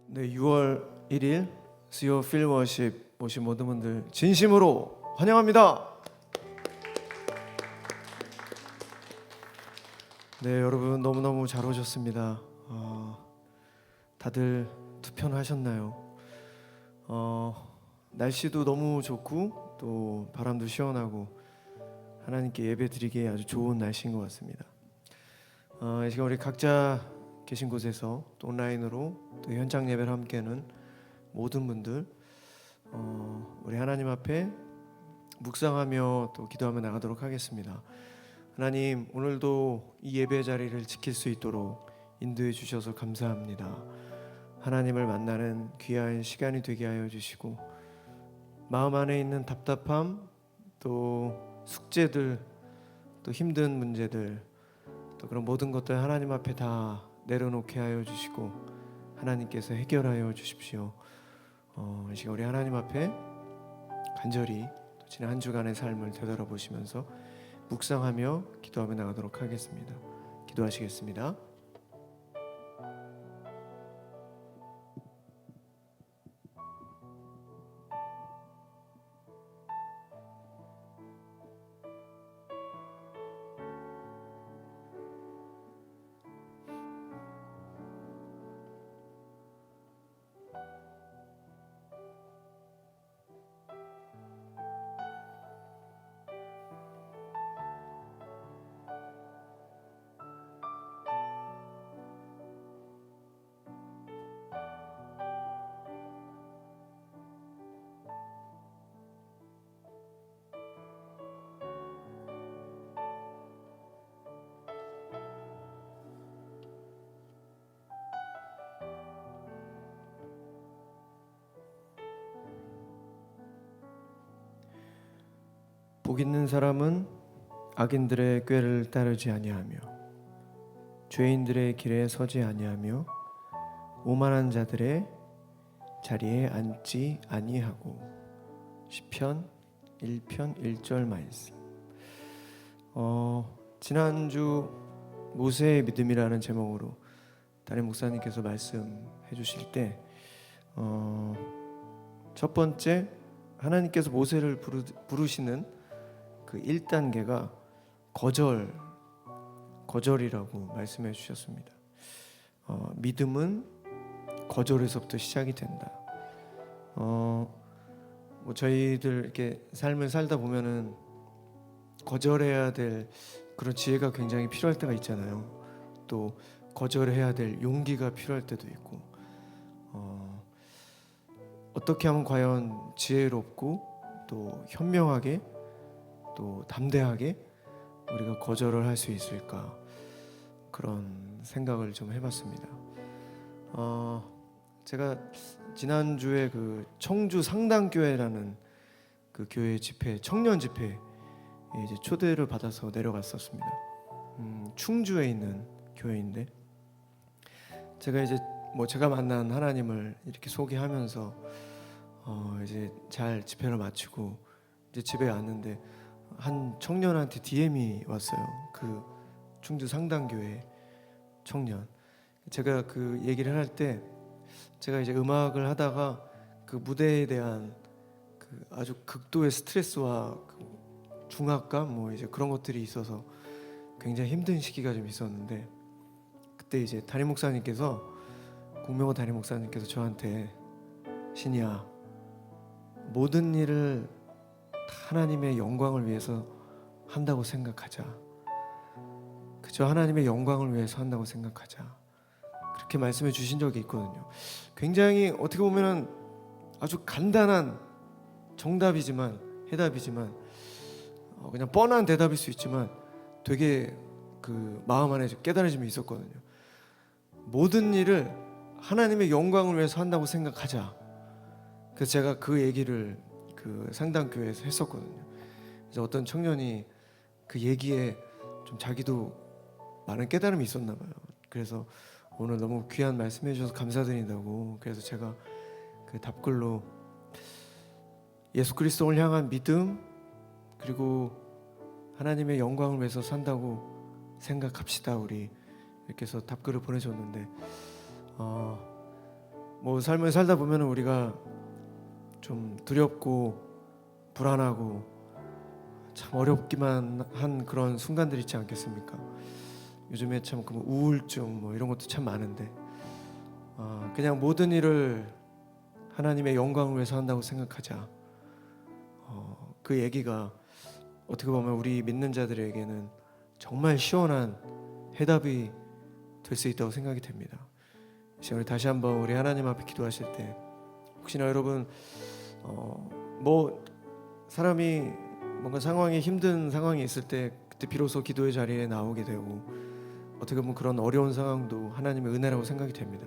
네, 6월 1일 수요 필워십 오신 모든 분들 진심으로 환영합니다. 네, 여러분 너무너무 잘 오셨습니다. 다들 투표는 하셨나요? 날씨도 너무 좋고 또 바람도 시원하고 하나님께 예배 드리기에 아주 좋은 날씨인 것 같습니다. 이 시간 우리 각자 계신 곳에서 또 온라인으로 또 현장 예배를 함께하는 모든 분들 우리 하나님 앞에 묵상하며 또 기도하며 나가도록 하겠습니다. 하나님, 오늘도 이 예배 자리를 지킬 수 있도록 인도해 주셔서 감사합니다. 하나님을 만나는 귀한 시간이 되게 하여 주시고 마음 안에 있는 답답함, 또 숙제들, 또 힘든 문제들, 또 그런 모든 것들 하나님 앞에 다 내려놓게 하여 주시고 하나님께서 해결하여 주십시오. 이 시간 우리 하나님 앞에 간절히 지난 한 주간의 삶을 되돌아보시면서 묵상하며 기도하며 나가도록 하겠습니다. 기도하시겠습니다. 복 있는 사람은 악인들의 꾀를 따르지 아니하며 죄인들의 길에 서지 아니하며 오만한 자들의 자리에 앉지 아니하고. 시편 1편 1절 말씀. 지난주 모세의 믿음이라는 제목으로 담임 목사님께서 말씀해 주실 때 첫 번째 하나님께서 모세를 부르시는 그 1단계가 거절이라고 말씀해 주셨습니다. 믿음은 거절에서부터 시작이 된다. 뭐 저희들 이렇게 삶을 살다 보면은 거절해야 될 그런 지혜가 굉장히 필요할 때가 있잖아요. 또 거절해야 될 용기가 필요할 때도 있고, 어떻게 하면 과연 지혜롭고 또 현명하게 또 담대하게 우리가 거절을 할 수 있을까, 그런 생각을 좀 해봤습니다. 제가 지난주에 그 청주 상당교회라는 그 교회 집회, 청년 집회에 이제 초대를 받아서 내려갔었습니다. 충주에 있는 교회인데 제가 이제 제가 만난 하나님을 이렇게 소개하면서 이제 잘 집회를 마치고 이제 집에 왔는데 한 청년한테 DM이 왔어요. 그 충주 상당교회 청년. 제가 그 얘기를 할 때 제가 이제 음악을 하다가 그 무대에 대한 그 아주 극도의 스트레스와 그 중압감 뭐 이제 그런 것들이 있어서 굉장히 힘든 시기가 좀 있었는데, 그때 이제 담임 목사님께서, 공명호 담임 목사님께서 저한테 신이야, 모든 일을 하나님의 영광을 위해서 한다고 생각하자. 그저 하나님의 영광을 위해서 한다고 생각하자. 그렇게 말씀해 주신 적이 있거든요. 굉장히 어떻게 보면은 아주 간단한 정답이지만, 해답이지만, 그냥 뻔한 대답일 수 있지만 되게 그 마음 안에 깨달아짐이 있었거든요. 모든 일을 하나님의 영광을 위해서 한다고 생각하자. 그래서 제가 그 얘기를 그 상당교회에서 했었거든요. 그래서 어떤 청년이 그 얘기에 좀 자기도 많은 깨달음이 있었나 봐요. 그래서 오늘 너무 귀한 말씀해 주셔서 감사드린다고, 그래서 제가 그 답글로 예수 그리스도를 향한 믿음, 그리고 하나님의 영광을 위해서 산다고 생각합시다 우리, 이렇게 해서 답글을 보내줬는데 뭐 삶을 살다 보면 우리가 좀 두렵고 불안하고 참 어렵기만 한 그런 순간들 있지 않겠습니까? 요즘에 참 그 우울증 뭐 이런 것도 참 많은데 그냥 모든 일을 하나님의 영광을 위해서 한다고 생각하자. 그 얘기가 어떻게 보면 우리 믿는 자들에게는 정말 시원한 해답이 될 수 있다고 생각이 됩니다. 우리 다시 한번 우리 하나님 앞에 기도하실 때 혹시나 여러분 뭐 사람이 뭔가 상황이 힘든 상황이 있을 때 그때 비로소 기도의 자리에 나오게 되고 어떻게 보면 그런 어려운 상황도 하나님의 은혜라고 생각이 됩니다.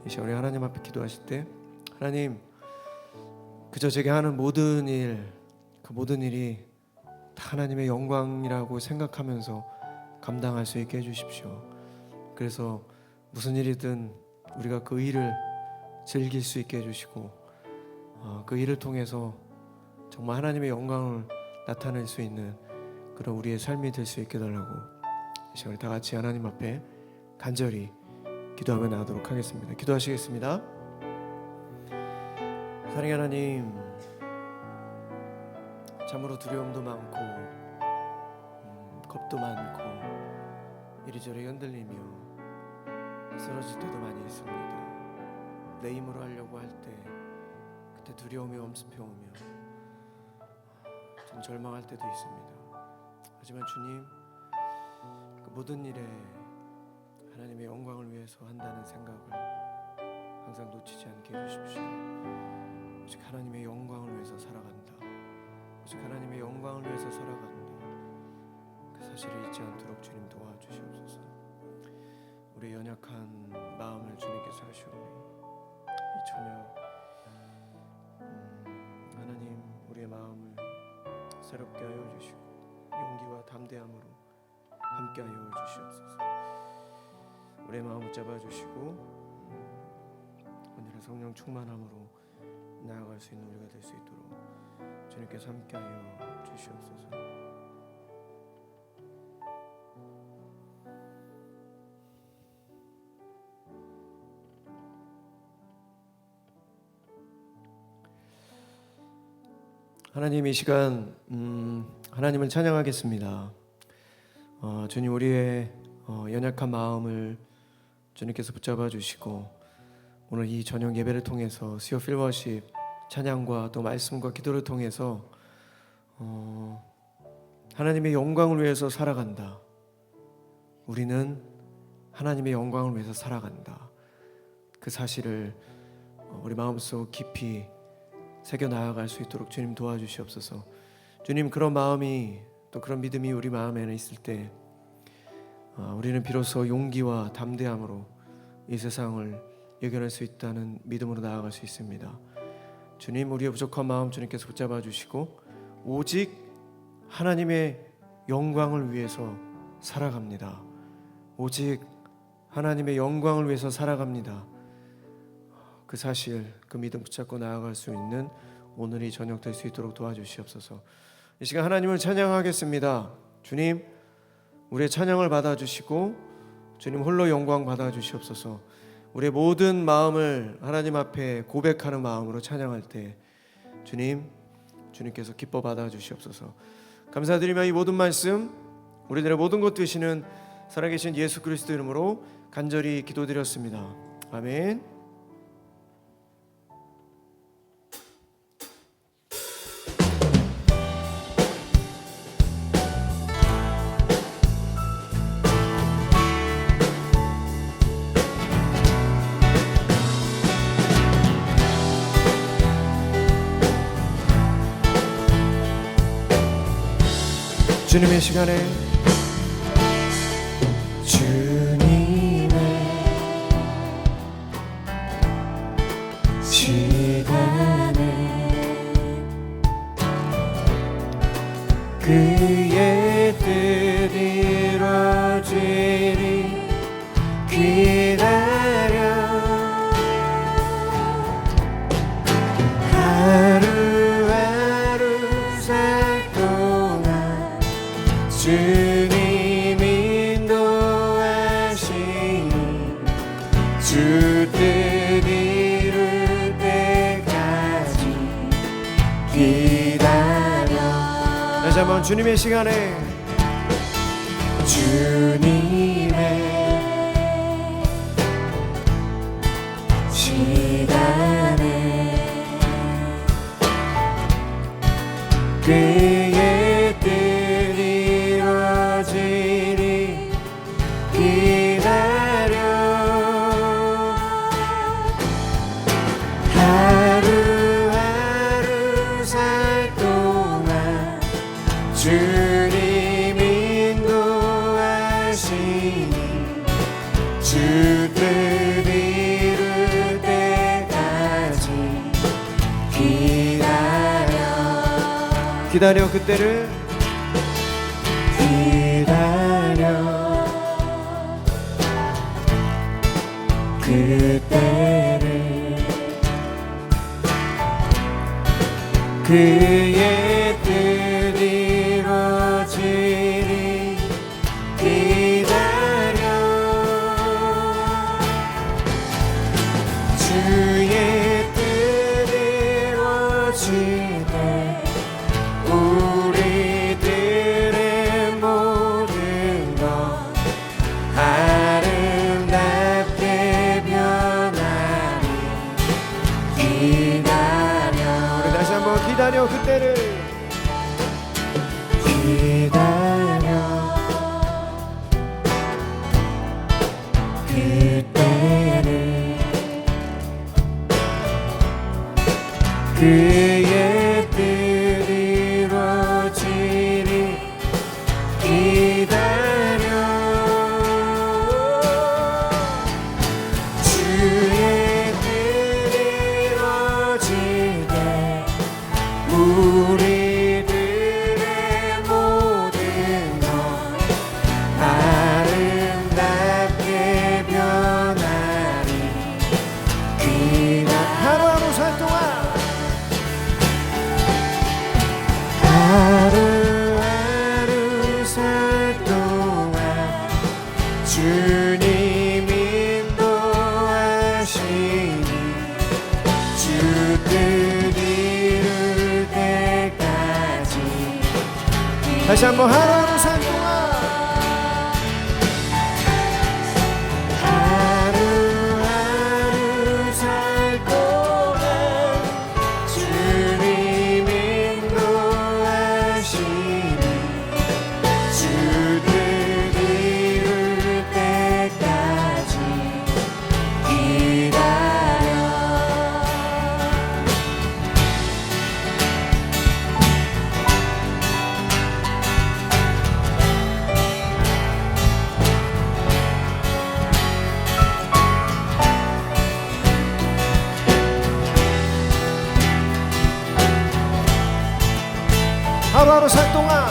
이제 우리 하나님 앞에 기도하실 때 하나님 그저 제게 하는 모든 일 그 모든 일이 다 하나님의 영광이라고 생각하면서 감당할 수 있게 해주십시오. 그래서 무슨 일이든 우리가 그 일을 즐길 수 있게 해주시고 그 일을 통해서 정말 하나님의 영광을 나타낼 수 있는 그런 우리의 삶이 될 수 있게 달라고 이제 우리 다 같이 하나님 앞에 간절히 기도하며 나가도록 하겠습니다. 기도하시겠습니다. 사랑의 하나님, 참으로 두려움도 많고 겁도 많고 이리저리 흔들리며 쓰러질 때도 많이 있습니다. 내 힘으로 하려고 할 때 그때 두려움이 엄습해오며 전 절망할 때도 있습니다. 하지만 주님, 그 모든 일에 하나님의 영광을 위해서 한다는 생각을 항상 놓치지 않게 해주십시오. 오직 하나님의 영광을 위해서 살아간다. 오직 하나님의 영광을 위해서 살아간다. 그 사실을 잊지 않도록 주님 도와주시옵소서. 우리의 연약한 마음을 주님께서 하시오니 이 저녁 하나님 우리의 마음을 새롭게 하여 주시고 용기와 담대함으로 함께 하여 주시옵소서. 우리의 마음을 잡아주시고 오늘의 성령 충만함으로 나아갈 수 있는 우리가 될 수 있도록 주님께서 함께하여 주시옵소서. 하나님, 이 시간 하나님을 찬양하겠습니다. 주님, 우리의 연약한 마음을 주님께서 붙잡아 주시고 오늘 이 저녁 예배를 통해서 수요 필워십 찬양과 또 말씀과 기도를 통해서 하나님의 영광을 위해서 살아간다. 우리는 하나님의 영광을 위해서 살아간다. 그 사실을 우리 마음속 깊이 새겨 나아갈 수 있도록 주님 도와주시옵소서. 주님, 그런 마음이 또 그런 믿음이 우리 마음에는 있을 때 우리는 비로소 용기와 담대함으로 이 세상을 이겨낼 수 있다는 믿음으로 나아갈 수 있습니다. 주님, 우리의 부족한 마음 주님께서 붙잡아 주시고 오직 하나님의 영광을 위해서 살아갑니다. 오직 하나님의 영광을 위해서 살아갑니다. 그 사실, 그 믿음 붙잡고 나아갈 수 있는 오늘이 저녁 될 수 있도록 도와주시옵소서. 이 시간 하나님을 찬양하겠습니다. 주님, 우리의 찬양을 받아주시고 주님 홀로 영광 받아주시옵소서. 우리의 모든 마음을 하나님 앞에 고백하는 마음으로 찬양할 때 주님께서 기뻐 받아주시옵소서. 감사드리며 이 모든 말씀 우리들의 모든 것 되시는 살아계신 예수 그리스도 이름으로 간절히 기도드렸습니다. 아멘. 주님의 시간에 주님의 시간에 그의 뜻이 이루어지리 기다려 하루하루 살 동안 주님 인도하시니 주 뜻이 주님의 시간에 주님의 시간에 그의 뜻 이루어지리 기다려 하루하루 살 동안 주님 인도하시니 주 뜻 이룰 때까지 기다려 그때를 기다려 그때를 그의 뜻 이루어지리 기다려 주의 뜻 이루어질 때 우리들의 모든 것 아름답게 변하리 기다려 우리 다시 한번 기다려 그때를 기다려 그때를 그의 뜻 이루어지리 기다려 주의 뜻 이루어질 때 우리들의 모든 것 아름답게 변하리 하루하루 살 동안 하루하루 살 동안 주님 인도하시니 주 뜻 이룰 때까지 다시 한번 하루하루 살 동안 하루하루 살 동안 주님 인도하시니 주 뜻 이룰 때까지 기다려 하루하루 살 동안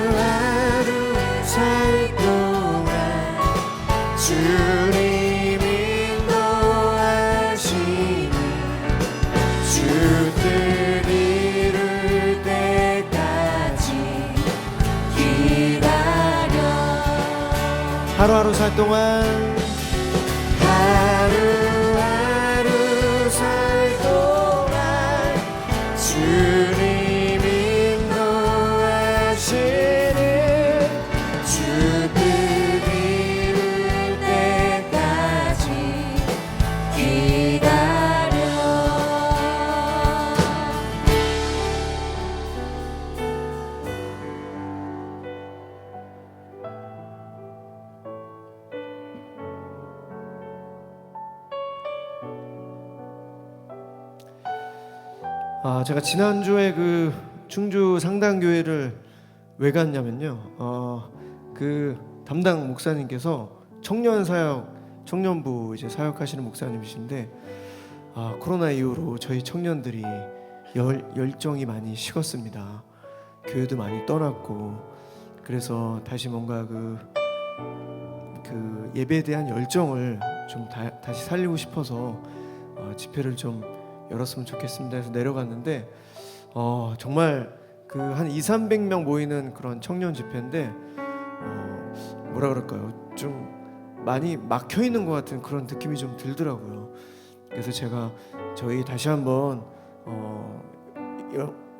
하루하루 살 동안 주님 인도하시니 주 뜻 이룰 때까지 기다려 하루하루 살 동안 하루하루 살 동안 주님 인도하시니 주 뜻 이룰 때까지 기다려 제가 지난주에 그 충주 상당교회를 왜 갔냐면요. 그 담당 목사님께서 청년 사역, 청년부 이제 사역하시는 목사님이신데 코로나 이후로 저희 청년들이 열정이 많이 식었습니다. 교회도 많이 떠났고 그래서 다시 뭔가 그 예배에 대한 열정을 좀 다시 살리고 싶어서 집회를 좀 열었으면 좋겠습니다 해서 내려갔는데 정말 그 한 200~300명 모이는 그런 청년 집회인데 뭐라 그럴까요? 좀 많이 막혀 있는 것 같은 그런 느낌이 좀 들더라고요. 그래서 제가 저희 다시 한번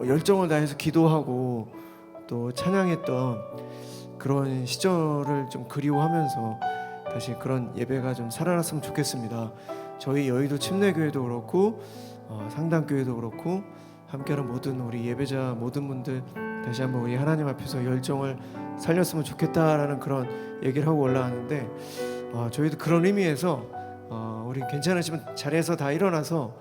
열정을 다해서 기도하고 또 찬양했던 그런 시절을 좀 그리워하면서 다시 그런 예배가 좀 살아났으면 좋겠습니다. 저희 여의도 침례교회도 그렇고 상당교회도 그렇고 함께하는 모든 우리 예배자 모든 분들 다시 한번 우리 하나님 앞에서 열정을 살렸으면 좋겠다라는 그런 얘기를 하고 올라왔는데 저희도 그런 의미에서 우리 괜찮으시면 자리에서 다 일어나서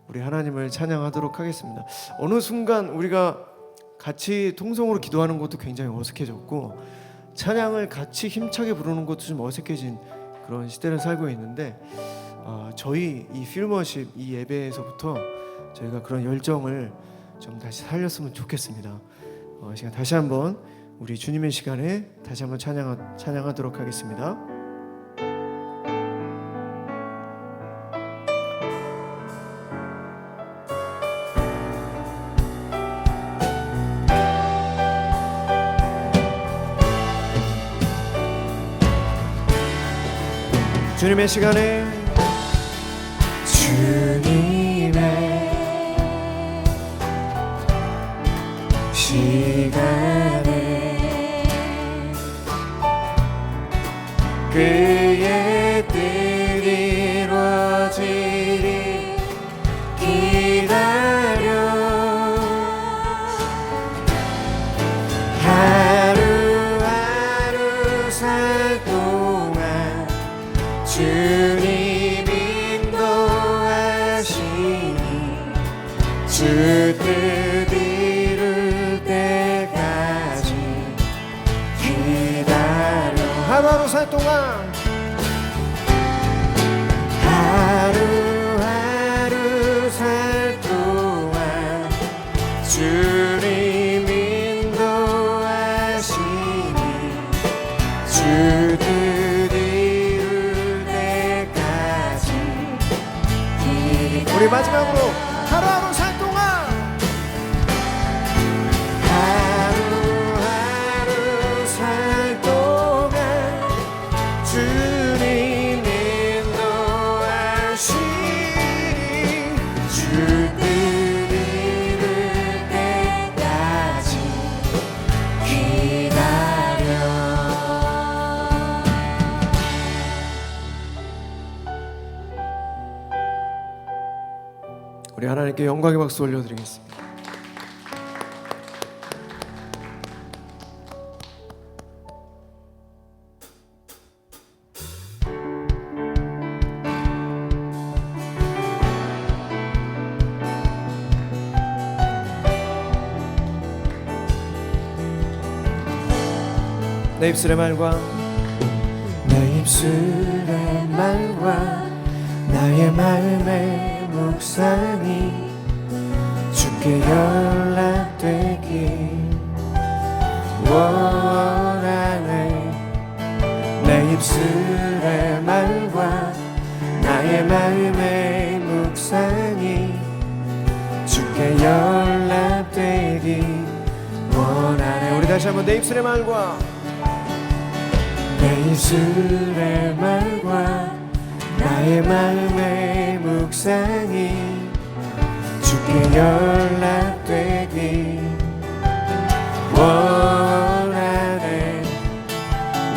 우리 하나님을 찬양하도록 하겠습니다. 어느 순간 우리가 같이 통성으로 기도하는 것도 굉장히 어색해졌고 찬양을 같이 힘차게 부르는 것도 좀 어색해진 그런 시대를 살고 있는데 저희 이 필머십 이 예배에서부터 저희가 그런 열정을 좀 다시 살렸으면 좋겠습니다. 시간 다시 한번 우리 주님의 시간에 다시 한번 찬양하도록 하겠습니다. 주님의 시간에 그의 뜻이 이루어지리 기다려 하루하루 살 동안 주님 인도하시니 주 뜻 이룰 때까지 기다려 하루하루 살 동안 하루하루 살 동안 주님 인도하시니 주 뜻 이룰 때까지 우리 마지막으로 하루하루 살 동안 하루하루 살 동안 주님 인도하시니 주 뜻 이룰 때까지 기다려 우리 하나님께 영광의 박수 올려드리겠습니다. 내 입술의 말과 내 입술의 말과 나의 마음의 묵상이 주께 연락되길 원하네 내 입술의 말과 나의 마음의 묵상이 주께 연락되길 원하네 우리 다시 한번 내 입술의 말과 내 입술의 말과 나의 마음의 묵상이 주께 연락되길 원하네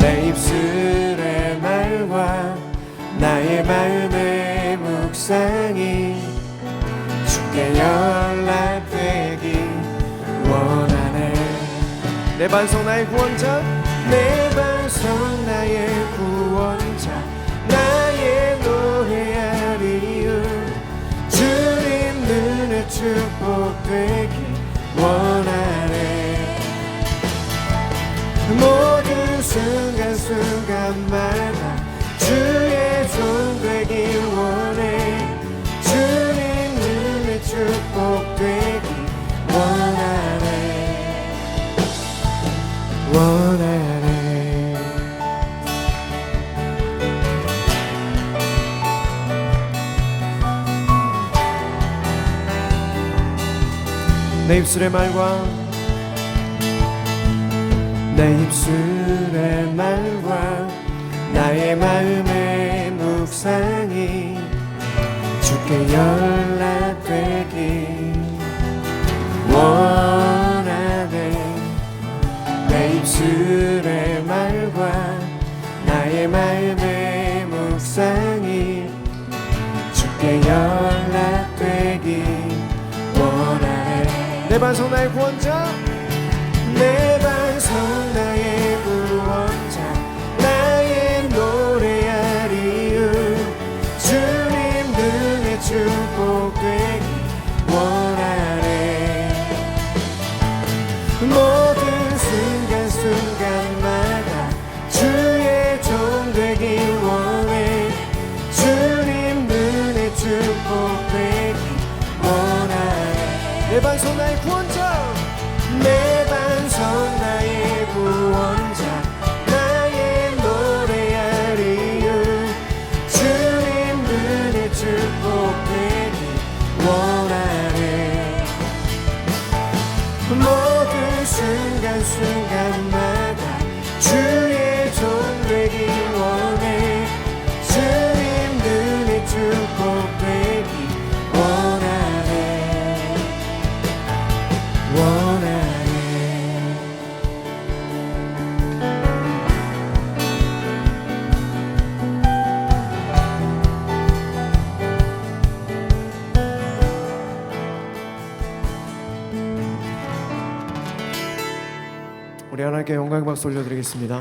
내 입술의 말과 나의 마음의 묵상이 주께 연락되길 원하네 내 반석 나의 구원자 내 반석 나의 구원자 나의 노래할 이유 주님 눈에 축복되길 원하네 모든 순간순간마다 주의 손 되길 원해 주님 눈에 축복되길 원하네 원하네 내 입술의 말과 내 입술의 말과 나의 마음의 묵상이 주께 주께 연락되기 원하네. 내 입술의 말과 나의 마음의 묵상이 주께 연락되기 원하네. 내 반석 나의 구원자, 내 반석 나의 구원자, 나의 노래할 이유, 주님 눈에 축복되기 원하네. 모든 순간순간마다 주의 종 되기 원해. 주님 눈에 축복되기 원하네. 내 반석 나의 구원자, 내 반석 나의 구원자, 나의 노래할 이유, 주님 눈에 축복되기 원하네. 모든 순간순간마다 주의 종 되기 원해. 주님 눈에 축복되기 원하네. 우리 하나님께 영광의 박수 올려드리겠습니다.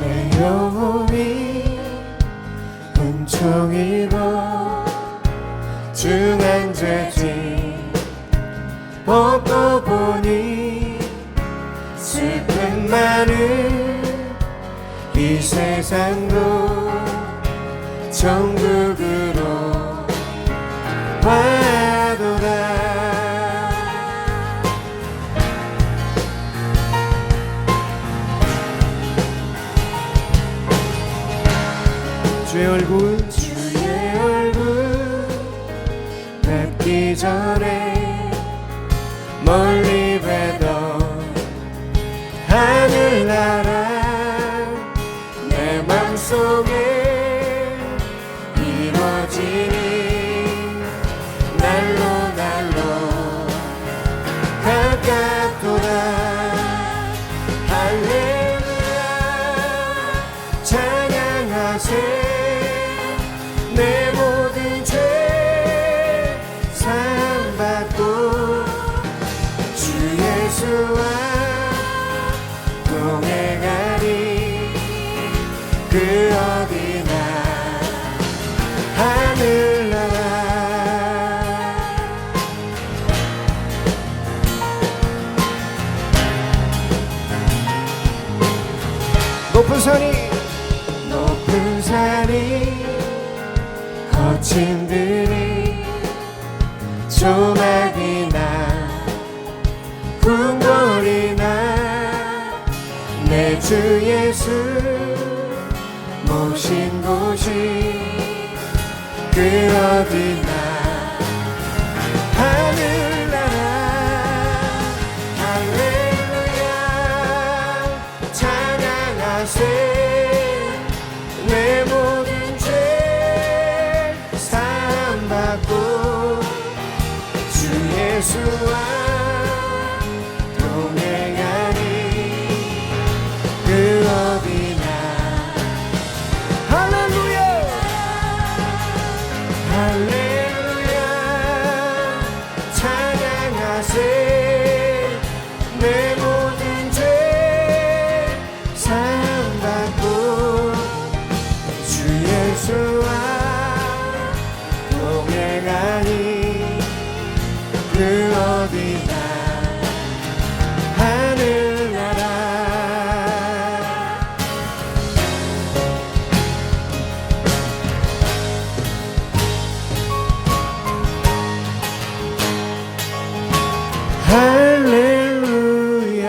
내 영혼이 은총이로 중한 죄지 벗고 보니 슬픈 많은 이 세상도 천국으로 와도다. 주의 얼굴 뵙기 전에 멀리 뵈던 하늘나라 내 맘속에 이루어지니 날로 가깝도다. 할렐루야 찬양하세. 내 모든 죄 사함받고 주 예수와 동행하니 그 어디나 하늘나라. 높은 산이 거친 들이 조막이나 궁궐이나 내 주 예수 모신 곳이 그 어디나 하늘나라. 할렐루야 찬양하세. 내 모든 죄 사함받고 주 예수와 동행하니 그 어디나 할렐루야 할렐루야 찬양하세. 내 모든 죄 사함받고 주 예수와 동행하니 그 어디나 하늘나라. 할렐루야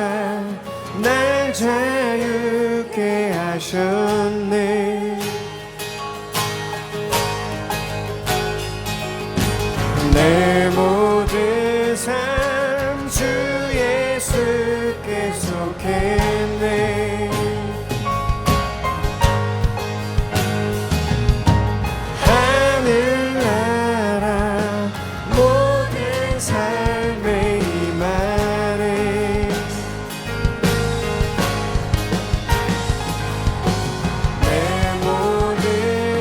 날 자유케 하셨네. 내 모든 삶 주 예수께 속했네. 하늘나라 모든 삶에 임하네. 내 모든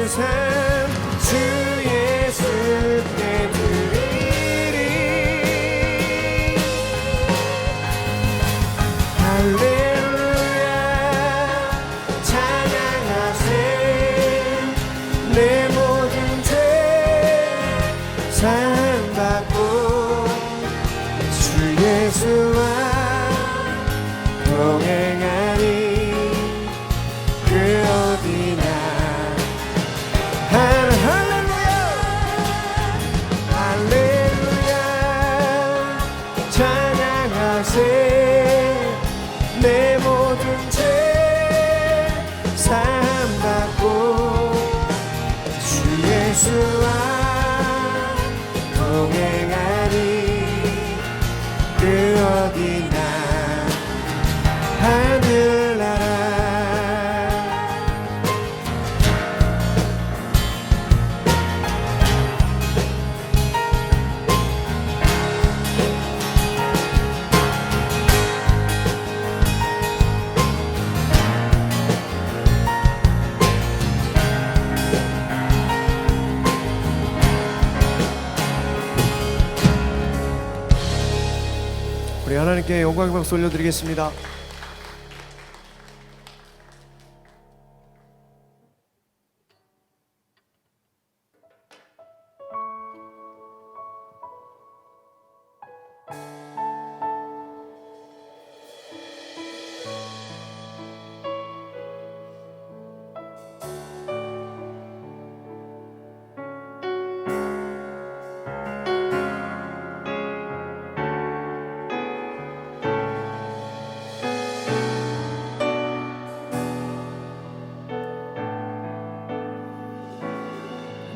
삶 주 예수께 드리리. 할렐루야 찬양하세. 내 모든 죄 사함받고 주 예수와 동행하니 그 어디나. 할렐루야 할렐루야 찬양하세. 내 모든 죄 사함받고 주 예수와 동행하니 그 어디나. 하늘나라 우리 하나님께 영광의 박수 올려드리겠습니다.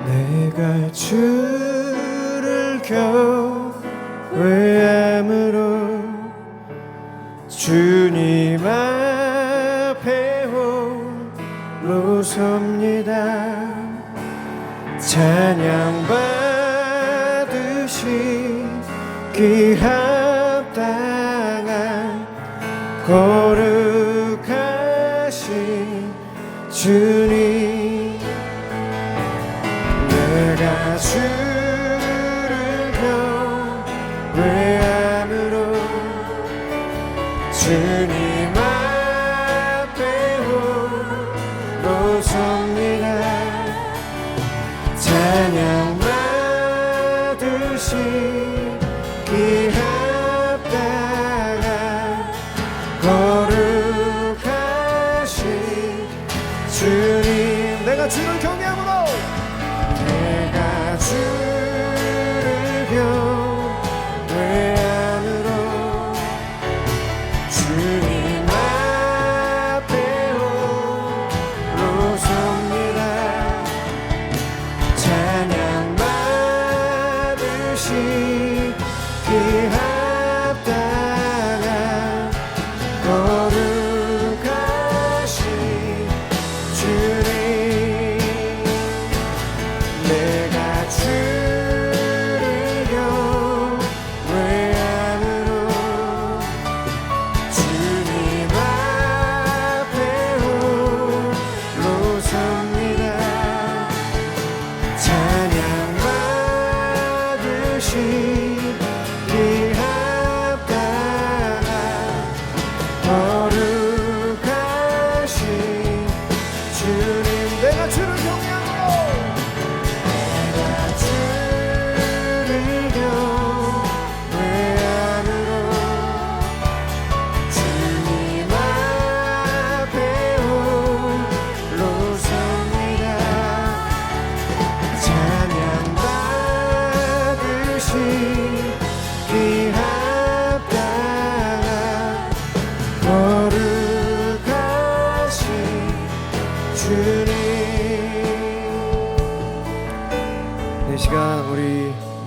내가 주를 경외함으로 주님 앞에 홀로 섭니다. 찬양 받으시기 합당한 거룩하신 주님. 내가 주를 경외함으로 주님 앞에 홀로 섭니다. 찬양 받으시기 합당한 거룩하신 주님. 내가 주를 경외함으로 내가 주를 경외함으로 주님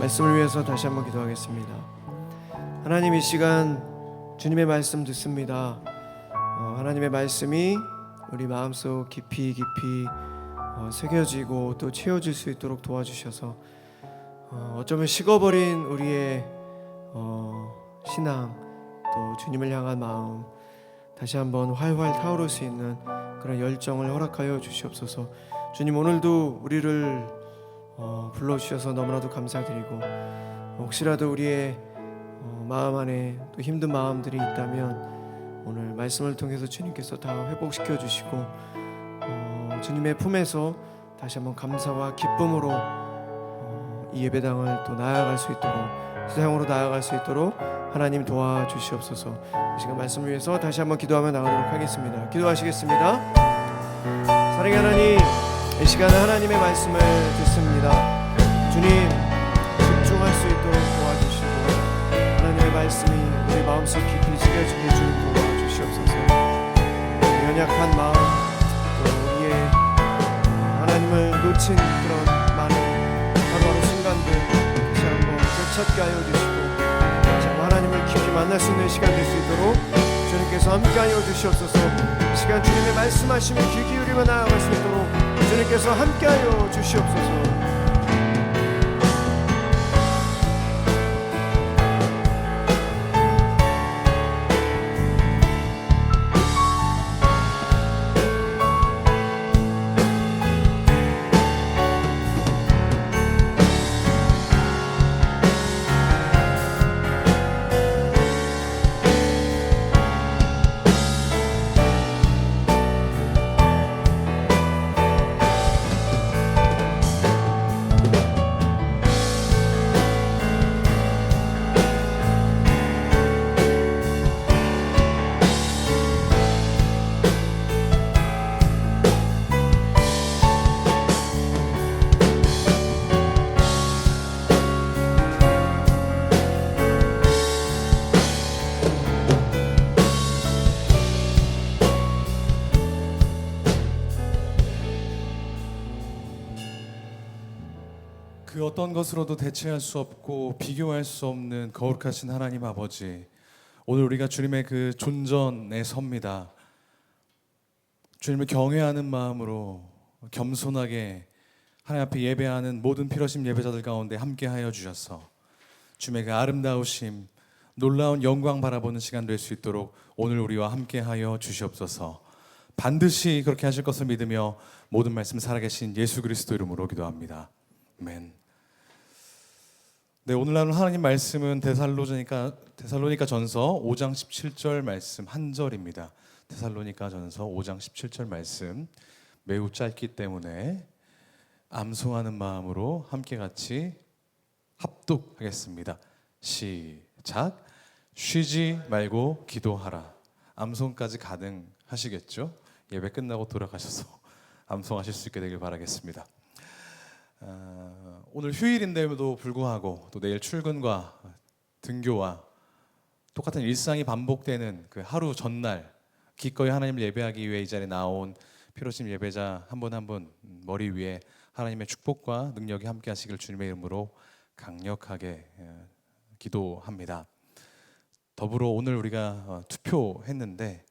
말씀을 위해서 다시 한번 기도하겠습니다. 하나님, 이 시간 주님의 말씀 듣습니다. 하나님의 말씀이 우리 마음속 깊이 새겨지고 또 채워질 수 있도록 도와주셔서 어쩌면 식어버린 우리의 신앙, 또 주님을 향한 마음 다시 한번 활활 타오를 수 있는 그런 열정을 허락하여 주시옵소서. 주님, 오늘도 우리를 불러주셔서 너무나도 감사드리고, 혹시라도 우리의 마음 안에 또 힘든 마음들이 있다면 오늘 말씀을 통해서 주님께서 다 회복시켜 주시고 주님의 품에서 다시 한번 감사와 기쁨으로 이 예배당을 또 나아갈 수 있도록, 세상으로 나아갈 수 있도록 하나님 도와주시옵소서. 이 시간 말씀을 위해서 다시 한번 기도하며 나가도록 하겠습니다. 기도하시겠습니다. 사랑의 하나님, 이 시간은 하나님의 말씀을 듣습니다. 주님, 집중할 수 있도록 도와주시고 하나님의 말씀이 우리 마음속 깊이 새겨지게 주님 도와주시옵소서. 연약한 마음, 또 우리의 하나님을 놓친 그런 많은 하루하루 순간들 다시 한번 되찾게 하여 주시고, 다시 한번 하나님을 깊이 만날 수 있는 시간 될 수 있도록 주님께서 함께하여 주시옵소서. 이 시간 주님의 말씀하시며 귀 기울이며 나아갈 수 있도록 주님께서 함께하여 주시옵소서. 그 어떤 것으로도 대체할 수 없고 비교할 수 없는 거룩하신 하나님 아버지, 오늘 우리가 주님의 그 존전에 섭니다. 주님을 경외하는 마음으로 겸손하게 하나님 앞에 예배하는 모든 필요하신 예배자들 가운데 함께하여 주셔서 주님의 그 아름다우심, 놀라운 영광 바라보는 시간 될 수 있도록 오늘 우리와 함께하여 주시옵소서. 반드시 그렇게 하실 것을 믿으며 모든 말씀 살아계신 예수 그리스도 이름으로 기도합니다. 아멘. 네, 오늘 나눌 하나님 말씀은 데살로니가 전서 5장 17절 말씀 한 절입니다. 데살로니가 전서 5장 17절 말씀 매우 짧기 때문에 암송하는 마음으로 함께 같이 합독하겠습니다. 시작. 쉬지 말고 기도하라. 암송까지 가능하시겠죠? 예배 끝나고 돌아가셔서 암송하실 수 있게 되길 바라겠습니다. 오늘 휴일인데도 불구하고 또 내일 출근과 등교와 똑같은 일상이 반복되는 그 하루 전날 기꺼이 하나님을 예배하기 위해 이 자리에 나온 필요하신 예배자 한 분 한 분 머리 위에 하나님의 축복과 능력이 함께 하시길 주님의 이름으로 강력하게 기도합니다. 더불어 오늘 우리가 투표했는데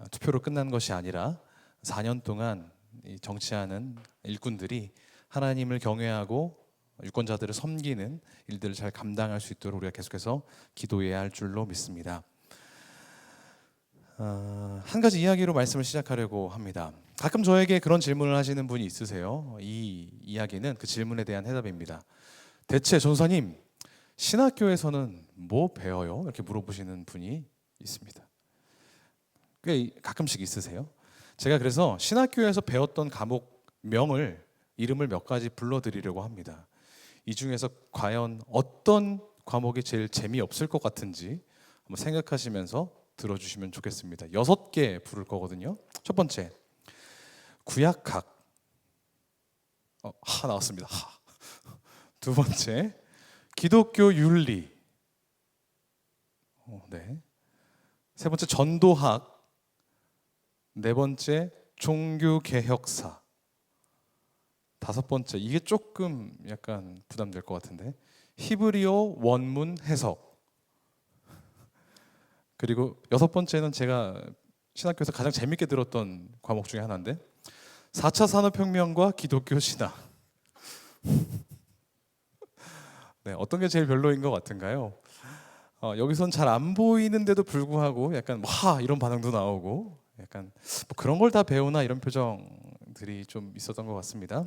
투표로 끝난 것이 아니라 4년 동안 이 정치하는 일꾼들이 하나님을 경외하고 유권자들을 섬기는 일들을 잘 감당할 수 있도록 우리가 계속해서 기도해야 할 줄로 믿습니다. 한 가지 이야기로 말씀을 시작하려고 합니다. 가끔 저에게 그런 질문을 하시는 분이 있으세요. 이 이야기는 그 질문에 대한 해답입니다. 대체 전사님, 신학교에서는 뭐 배워요? 이렇게 물어보시는 분이 있습니다. 꽤 가끔씩 있으세요. 제가 그래서 신학교에서 배웠던 과목명을 이름을 몇 가지 불러드리려고 합니다. 이 중에서 과연 어떤 과목이 제일 재미없을 것 같은지 한번 생각하시면서 들어주시면 좋겠습니다. 6개 부를 거거든요. 첫 번째, 구약학. 나왔습니다. 두 번째, 기독교 윤리. 네. 세 번째, 전도학. 네 번째, 종교개혁사. 다섯 번째, 이게 조금 약간 부담될 것 같은데, 히브리어 원문 해석, 그리고 6번째는 제가 신학교에서 가장 재밌게 들었던 과목 중에 하나인데 4차 산업혁명과 기독교 신학. 네, 어떤 게 제일 별로인 것 같은가요? 여기선 잘 안 보이는데도 불구하고 약간 와 이런 반응도 나오고 약간 뭐 그런 걸 다 배우나 이런 표정들이 좀 있었던 것 같습니다.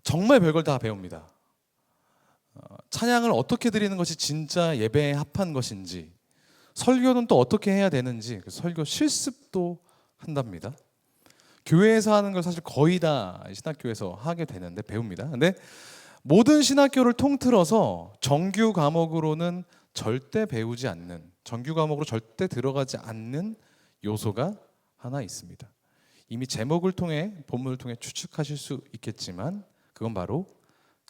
정말 별걸 다 배웁니다. 찬양을 어떻게 드리는 것이 진짜 예배에 합한 것인지, 설교는 또 어떻게 해야 되는지, 설교 실습도 한답니다. 교회에서 하는 걸 사실 거의 다 신학교에서 하게 되는데 배웁니다. 근데 모든 신학교를 통틀어서 정규 과목으로는 절대 배우지 않는, 정규 과목으로 절대 들어가지 않는 요소가 하나 있습니다. 이미 제목을 통해, 본문을 통해 추측하실 수 있겠지만 그건 바로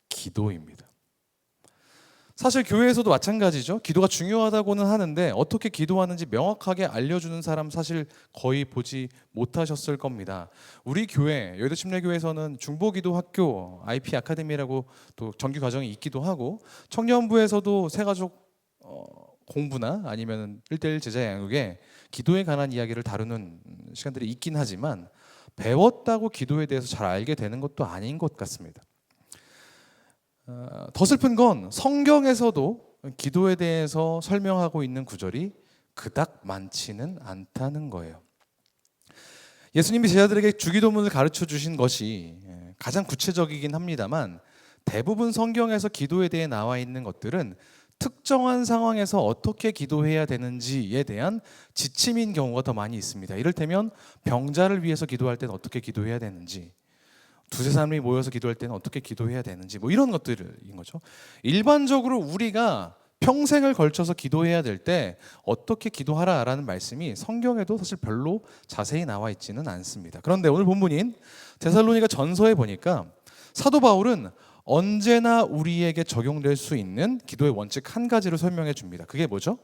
기도입니다. 사실 교회에서도 마찬가지죠. 기도가 중요하다고는 하는데 어떻게 기도하는지 명확하게 알려주는 사람 사실 거의 보지 못하셨을 겁니다. 우리 교회, 여의도 침례교회에서는 중보기도학교, IP 아카데미라고 또 정규 과정이 있기도 하고, 청년부에서도 새가족 공부나 아니면 1:1 제자 양육에 기도에 관한 이야기를 다루는 시간들이 있긴 하지만 배웠다고 기도에 대해서 잘 알게 되는 것도 아닌 것 같습니다. 더 슬픈 건 성경에서도 기도에 대해서 설명하고 있는 구절이 그닥 많지는 않다는 거예요. 예수님이 제자들에게 주기도문을 가르쳐 주신 것이 가장 구체적이긴 합니다만 대부분 성경에서 기도에 대해 나와 있는 것들은 특정한 상황에서 어떻게 기도해야 되는지에 대한 지침인 경우가 더 많이 있습니다. 이를테면 병자를 위해서 기도할 때는 어떻게 기도해야 되는지, 두세 사람이 모여서 기도할 때는 어떻게 기도해야 되는지, 뭐 이런 것들인 거죠. 일반적으로 우리가 평생을 걸쳐서 기도해야 될 때 어떻게 기도하라라는 말씀이 성경에도 사실 별로 자세히 나와 있지는 않습니다. 그런데 오늘 본문인 데살로니가 전서에 보니까 사도 바울은 언제나 우리에게 적용될 수 있는 기도의 원칙 한 가지를 설명해 줍니다. 그게 뭐죠?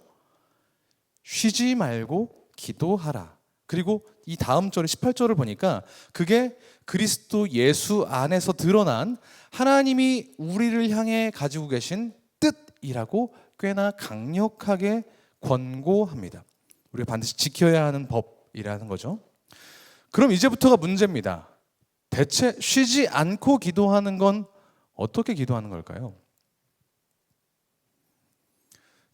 쉬지 말고 기도하라. 그리고 이 다음 절의 18절을 보니까 그게 그리스도 예수 안에서 드러난 하나님이 우리를 향해 가지고 계신 뜻이라고 꽤나 강력하게 권고합니다. 우리가 반드시 지켜야 하는 법이라는 거죠. 그럼 이제부터가 문제입니다. 대체 쉬지 않고 기도하는 건 어떻게 기도하는 걸까요?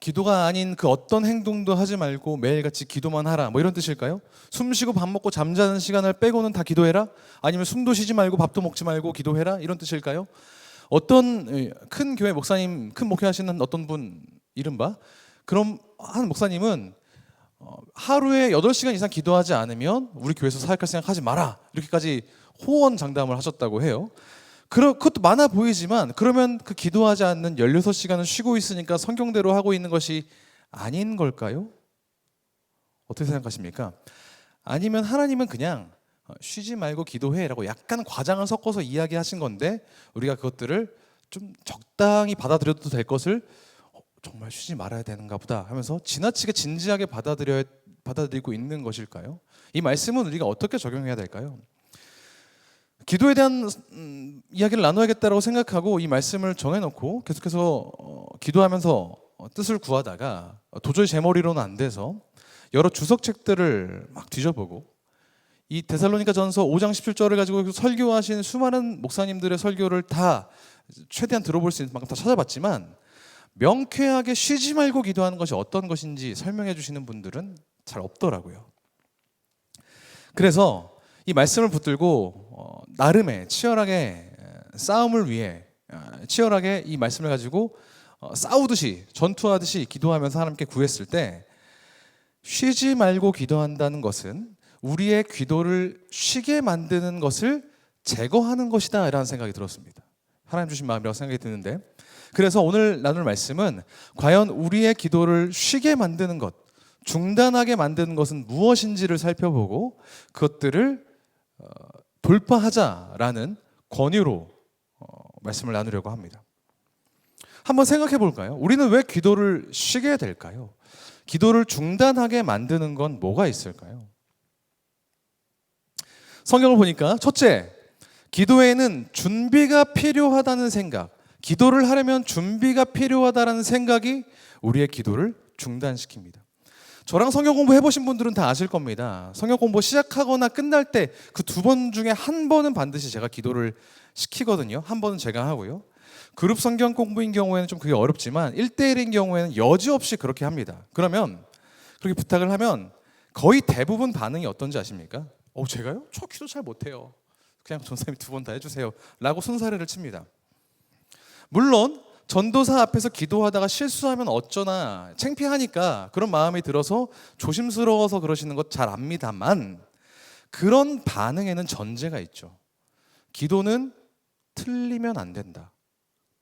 기도가 아닌 그 어떤 행동도 하지 말고 매일같이 기도만 하라, 뭐 이런 뜻일까요? 숨 쉬고 밥 먹고 잠자는 시간을 빼고는 다 기도해라? 아니면 숨도 쉬지 말고 밥도 먹지 말고 기도해라? 이런 뜻일까요? 어떤 큰 교회 목사님, 큰 목회하시는 어떤 분 이른바 그럼 한 목사님은 하루에 8시간 이상 기도하지 않으면 우리 교회에서 사역할 생각하지 마라, 이렇게까지 호언장담을 하셨다고 해요. 그것도 많아 보이지만 그러면 그 기도하지 않는 16시간은 쉬고 있으니까 성경대로 하고 있는 것이 아닌 걸까요? 어떻게 생각하십니까? 아니면 하나님은 그냥 쉬지 말고 기도해라고 약간 과장을 섞어서 이야기하신 건데 우리가 그것들을 좀 적당히 받아들여도 될 것을 정말 쉬지 말아야 되는가 보다 하면서 지나치게 진지하게 받아들이고 있는 것일까요? 이 말씀은 우리가 어떻게 적용해야 될까요? 기도에 대한 이야기를 나눠야겠다고 생각하고 이 말씀을 정해놓고 계속해서 기도하면서 뜻을 구하다가 도저히 제 머리로는 안 돼서 여러 주석책들을 막 뒤져보고 이 데살로니가 전서 5장 17절을 가지고 설교하신 수많은 목사님들의 설교를 다 최대한 들어볼 수 있는 만큼 다 찾아봤지만 명쾌하게 쉬지 말고 기도하는 것이 어떤 것인지 설명해 주시는 분들은 잘 없더라고요. 그래서 이 말씀을 붙들고 나름의 치열하게 싸움을 위해 치열하게 이 말씀을 가지고 싸우듯이 전투하듯이 기도하면서 하나님께 구했을 때 쉬지 말고 기도한다는 것은 우리의 기도를 쉬게 만드는 것을 제거하는 것이다 라는 생각이 들었습니다. 하나님 주신 마음이라고 생각이 드는데, 그래서 오늘 나눌 말씀은 과연 우리의 기도를 쉬게 만드는 것, 중단하게 만드는 것은 무엇인지를 살펴보고 그것들을 돌파하자라는 권유로 말씀을 나누려고 합니다. 한번 생각해 볼까요? 우리는 왜 기도를 쉬게 될까요? 기도를 중단하게 만드는 건 뭐가 있을까요? 성경을 보니까 첫째, 기도에는 준비가 필요하다는 생각, 기도를 하려면 준비가 필요하다는 생각이 우리의 기도를 중단시킵니다. 저랑 성경 공부 해보신 분들은 다 아실 겁니다. 성경 공부 시작하거나 끝날 때 그 2번 중에 한 번은 반드시 제가 기도를 시키거든요. 한 번은 제가 하고요. 그룹 성경 공부인 경우에는 좀 그게 어렵지만 1대1인 경우에는 여지없이 그렇게 합니다. 그러면 그렇게 부탁을 하면 거의 대부분 반응이 어떤지 아십니까? 제가요? 저 기도 잘 못해요. 그냥 전사님이 2번 다 해주세요 라고 손사래를 칩니다. 물론 전도사 앞에서 기도하다가 실수하면 어쩌나 창피하니까 그런 마음이 들어서 조심스러워서 그러시는 것 잘 압니다만, 그런 반응에는 전제가 있죠. 기도는 틀리면 안 된다,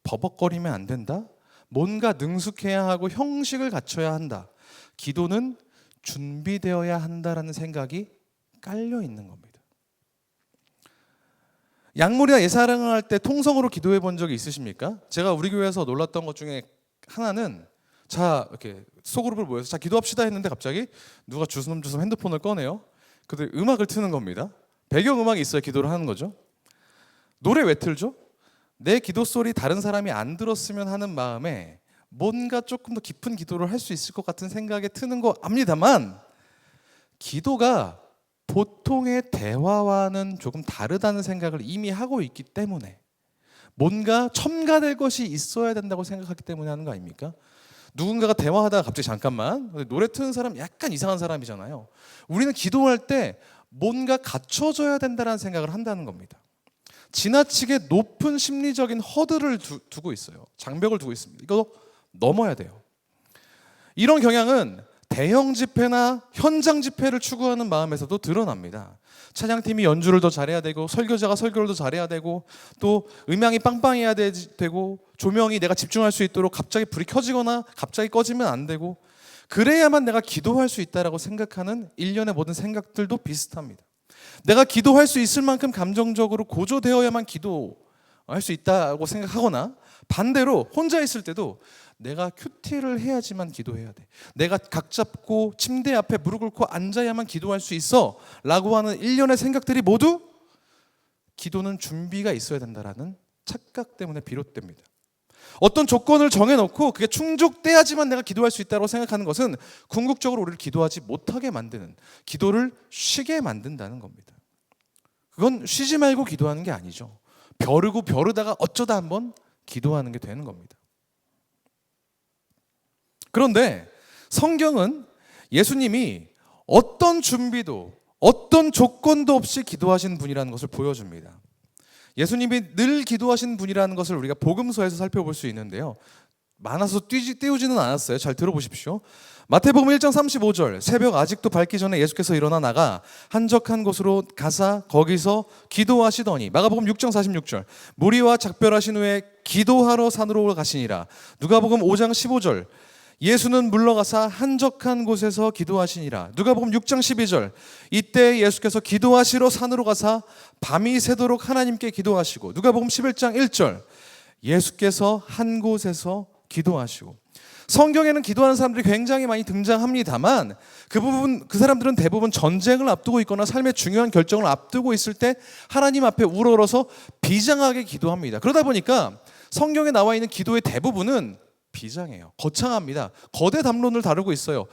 버벅거리면 안 된다, 뭔가 능숙해야 하고 형식을 갖춰야 한다, 기도는 준비되어야 한다라는 생각이 깔려 있는 겁니다. 약물이나 예사랑을 할 때 통성으로 기도해 본 적이 있으십니까? 제가 우리 교회에서 놀랐던 것 중에 하나는, 자 이렇게 소그룹을 모여서 자 기도합시다 했는데 갑자기 누가 주섬주섬 핸드폰을 꺼내요. 근데 음악을 트는 겁니다. 배경음악이 있어야 기도를 하는 거죠. 노래 왜 틀죠? 내 기도 소리 다른 사람이 안 들었으면 하는 마음에 뭔가 조금 더 깊은 기도를 할 수 있을 것 같은 생각에 트는 거 압니다만, 기도가 보통의 대화와는 조금 다르다는 생각을 이미 하고 있기 때문에, 뭔가 첨가될 것이 있어야 된다고 생각하기 때문에 하는 거 아닙니까? 누군가가 대화하다가 갑자기 잠깐만, 노래 트는 사람 약간 이상한 사람이잖아요. 우리는 기도할 때 뭔가 갖춰져야 된다는 생각을 한다는 겁니다. 지나치게 높은 심리적인 허들을 두고 있어요. 장벽을 두고 있습니다. 이거 넘어야 돼요. 이런 경향은 대형 집회나 현장 집회를 추구하는 마음에서도 드러납니다. 찬양팀이 연주를 더 잘해야 되고, 설교자가 설교를 더 잘해야 되고, 또 음향이 빵빵해야 되고, 조명이 내가 집중할 수 있도록 갑자기 불이 켜지거나 갑자기 꺼지면 안 되고, 그래야만 내가 기도할 수 있다라고 생각하는 일련의 모든 생각들도 비슷합니다. 내가 기도할 수 있을 만큼 감정적으로 고조되어야만 기도할 수 있다고 생각하거나, 반대로 혼자 있을 때도 내가 큐티를 해야지만 기도해야 돼, 내가 각 잡고 침대 앞에 무릎 꿇고 앉아야만 기도할 수 있어 라고 하는 일련의 생각들이 모두 기도는 준비가 있어야 된다라는 착각 때문에 비롯됩니다. 어떤 조건을 정해놓고 그게 충족돼야지만 내가 기도할 수 있다고 생각하는 것은 궁극적으로 우리를 기도하지 못하게 만드는, 기도를 쉬게 만든다는 겁니다. 그건 쉬지 말고 기도하는 게 아니죠. 벼르고 벼르다가 어쩌다 한번 기도하는 게 되는 겁니다. 그런데 성경은 예수님이 어떤 준비도 어떤 조건도 없이 기도하신 분이라는 것을 보여줍니다. 예수님이 늘 기도하신 분이라는 것을 우리가 복음서에서 살펴볼 수 있는데요, 많아서 띄우지는 않았어요. 잘 들어보십시오. 마태복음 1장 35절, 새벽 아직도 밝기 전에 예수께서 일어나 나가 한적한 곳으로 가사 거기서 기도하시더니. 마가복음 6장 46절, 무리와 작별하신 후에 기도하러 산으로 가시니라. 누가복음 5장 15절, 예수는 물러가사 한적한 곳에서 기도하시니라. 누가복음 6장 12절, 이때 예수께서 기도하시러 산으로 가사 밤이 새도록 하나님께 기도하시고. 누가복음 11장 1절, 예수께서 한 곳에서 기도하시고. 성경에는 기도하는 사람들이 굉장히 많이 등장합니다만, 그 사람들은 대부분 전쟁을 앞두고 있거나 삶의 중요한 결정을 앞두고 있을 때 하나님 앞에 우러러서 비장하게 기도합니다. 그러다 보니까 성경에 나와 있는 기도의 대부분은 비장해요. 거창합니다. 거대 담론을 다루고 있어요.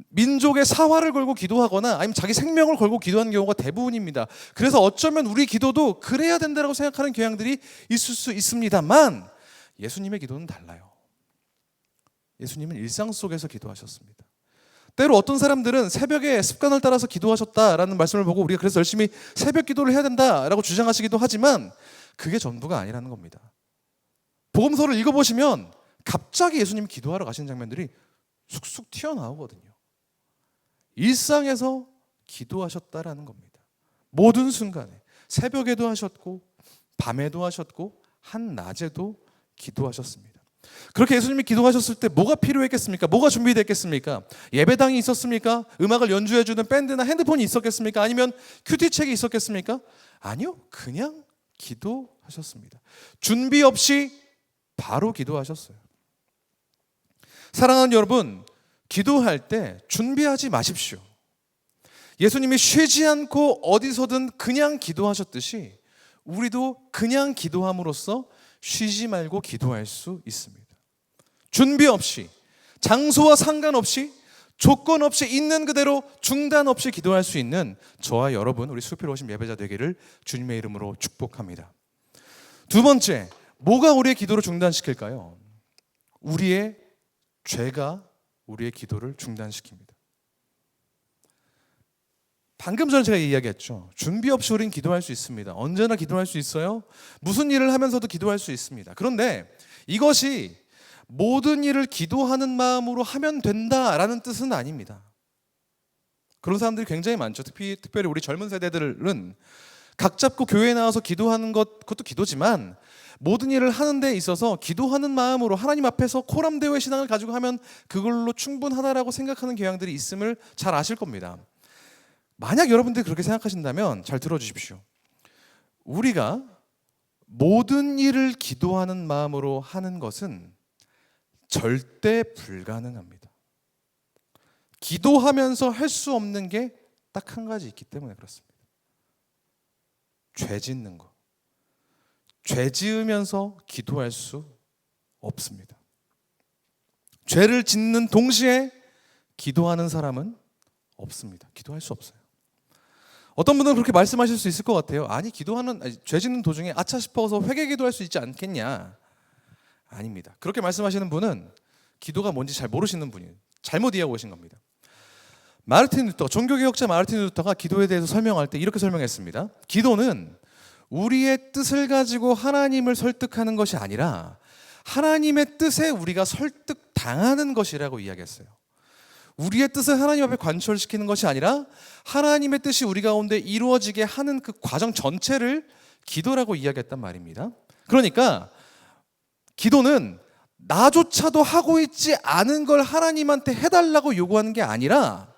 민족의 사활을 걸고 기도하거나 아니면 자기 생명을 걸고 기도하는 경우가 대부분입니다. 그래서 어쩌면 우리 기도도 그래야 된다고 생각하는 경향들이 있을 수 있습니다만, 예수님의 기도는 달라요. 예수님은 일상 속에서 기도하셨습니다. 때로 어떤 사람들은 새벽에 습관을 따라서 기도하셨다라는 말씀을 보고 우리가 그래서 열심히 새벽 기도를 해야 된다라고 주장하시기도 하지만, 그게 전부가 아니라는 겁니다. 복음서를 읽어보시면 갑자기 예수님이 기도하러 가시는 장면들이 쑥쑥 튀어나오거든요. 일상에서 기도하셨다라는 겁니다. 모든 순간에, 새벽에도 하셨고 밤에도 하셨고 한낮에도 기도하셨습니다. 그렇게 예수님이 기도하셨을 때 뭐가 필요했겠습니까? 뭐가 준비됐겠습니까? 예배당이 있었습니까? 음악을 연주해주는 밴드나 핸드폰이 있었겠습니까? 아니면 큐티책이 있었겠습니까? 아니요, 그냥 기도하셨습니다. 준비 없이 바로 기도하셨어요. 사랑하는 여러분, 기도할 때 준비하지 마십시오. 예수님이 쉬지 않고 어디서든 그냥 기도하셨듯이 우리도 그냥 기도함으로써 쉬지 말고 기도할 수 있습니다. 준비 없이, 장소와 상관없이, 조건 없이 있는 그대로 중단 없이 기도할 수 있는 저와 여러분, 우리 숲으로 오신 예배자 되기를 주님의 이름으로 축복합니다. 두 번째, 뭐가 우리의 기도를 중단시킬까요? 우리의 죄가 우리의 기도를 중단시킵니다. 방금 전에 제가 이야기했죠. 준비 없이 우리는 기도할 수 있습니다. 언제나 기도할 수 있어요. 무슨 일을 하면서도 기도할 수 있습니다. 그런데 이것이 모든 일을 기도하는 마음으로 하면 된다라는 뜻은 아닙니다. 그런 사람들이 굉장히 많죠. 특별히 우리 젊은 세대들은 각 잡고 교회에 나와서 기도하는 그것도 기도지만 모든 일을 하는 데 있어서 기도하는 마음으로 하나님 앞에서 코람대오의 신앙을 가지고 하면 그걸로 충분하다라고 생각하는 경향들이 있음을 잘 아실 겁니다. 만약 여러분들이 그렇게 생각하신다면 잘 들어주십시오. 우리가 모든 일을 기도하는 마음으로 하는 것은 절대 불가능합니다. 기도하면서 할 수 없는 게 딱 한 가지 있기 때문에 그렇습니다. 죄 짓는 거. 죄 지으면서 기도할 수 없습니다. 죄를 짓는 동시에 기도하는 사람은 없습니다. 기도할 수 없어요. 어떤 분들은 그렇게 말씀하실 수 있을 것 같아요. 죄 짓는 도중에 아차 싶어서 회개 기도할 수 있지 않겠냐? 아닙니다. 그렇게 말씀하시는 분은 기도가 뭔지 잘 모르시는 분이에요. 잘못 이해하고 계신 겁니다. 종교개혁자 마르틴 루터가 기도에 대해서 설명할 때 이렇게 설명했습니다. 기도는 우리의 뜻을 가지고 하나님을 설득하는 것이 아니라 하나님의 뜻에 우리가 설득당하는 것이라고 이야기했어요. 우리의 뜻을 하나님 앞에 관철시키는 것이 아니라 하나님의 뜻이 우리 가운데 이루어지게 하는 그 과정 전체를 기도라고 이야기했단 말입니다. 그러니까 기도는 나조차도 하고 있지 않은 걸 하나님한테 해달라고 요구하는 게 아니라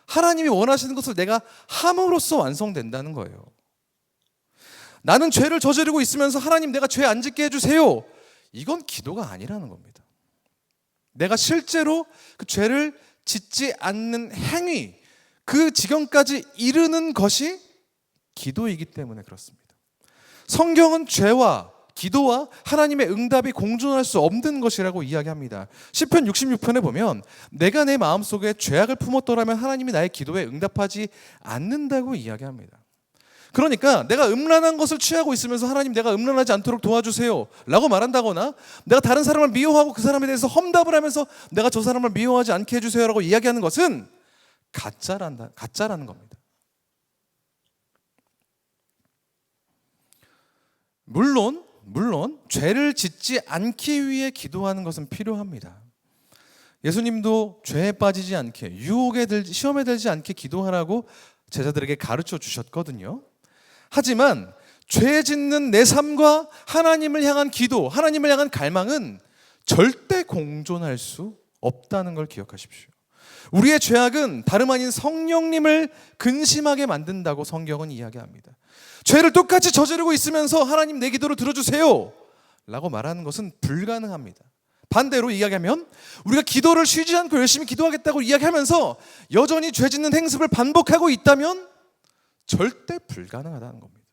하나님이 원하시는 것을 내가 함으로써 완성된다는 거예요. 나는 죄를 저지르고 있으면서 하나님 내가 죄 안 짓게 해주세요. 이건 기도가 아니라는 겁니다. 내가 실제로 그 죄를 짓지 않는 행위, 그 지경까지 이르는 것이 기도이기 때문에 그렇습니다. 성경은 죄와 기도와 하나님의 응답이 공존할 수 없는 것이라고 이야기합니다. 시편 66편에 보면 내가 내 마음속에 죄악을 품었더라면 하나님이 나의 기도에 응답하지 않는다고 이야기합니다. 그러니까 내가 음란한 것을 취하고 있으면서 하나님 내가 음란하지 않도록 도와주세요 라고 말한다거나 내가 다른 사람을 미워하고 그 사람에 대해서 험담을 하면서 내가 저 사람을 미워하지 않게 해주세요 라고 이야기하는 것은 가짜라는 겁니다. 물론 죄를 짓지 않기 위해 기도하는 것은 필요합니다. 예수님도 죄에 빠지지 않게 시험에 들지 않게 기도하라고 제자들에게 가르쳐 주셨거든요. 하지만 죄 짓는 내 삶과 하나님을 향한 기도, 하나님을 향한 갈망은 절대 공존할 수 없다는 걸 기억하십시오. 우리의 죄악은 다름 아닌 성령님을 근심하게 만든다고 성경은 이야기합니다. 죄를 똑같이 저지르고 있으면서 하나님 내 기도를 들어주세요 라고 말하는 것은 불가능합니다. 반대로 이야기하면 우리가 기도를 쉬지 않고 열심히 기도하겠다고 이야기하면서 여전히 죄 짓는 행습을 반복하고 있다면 절대 불가능하다는 겁니다.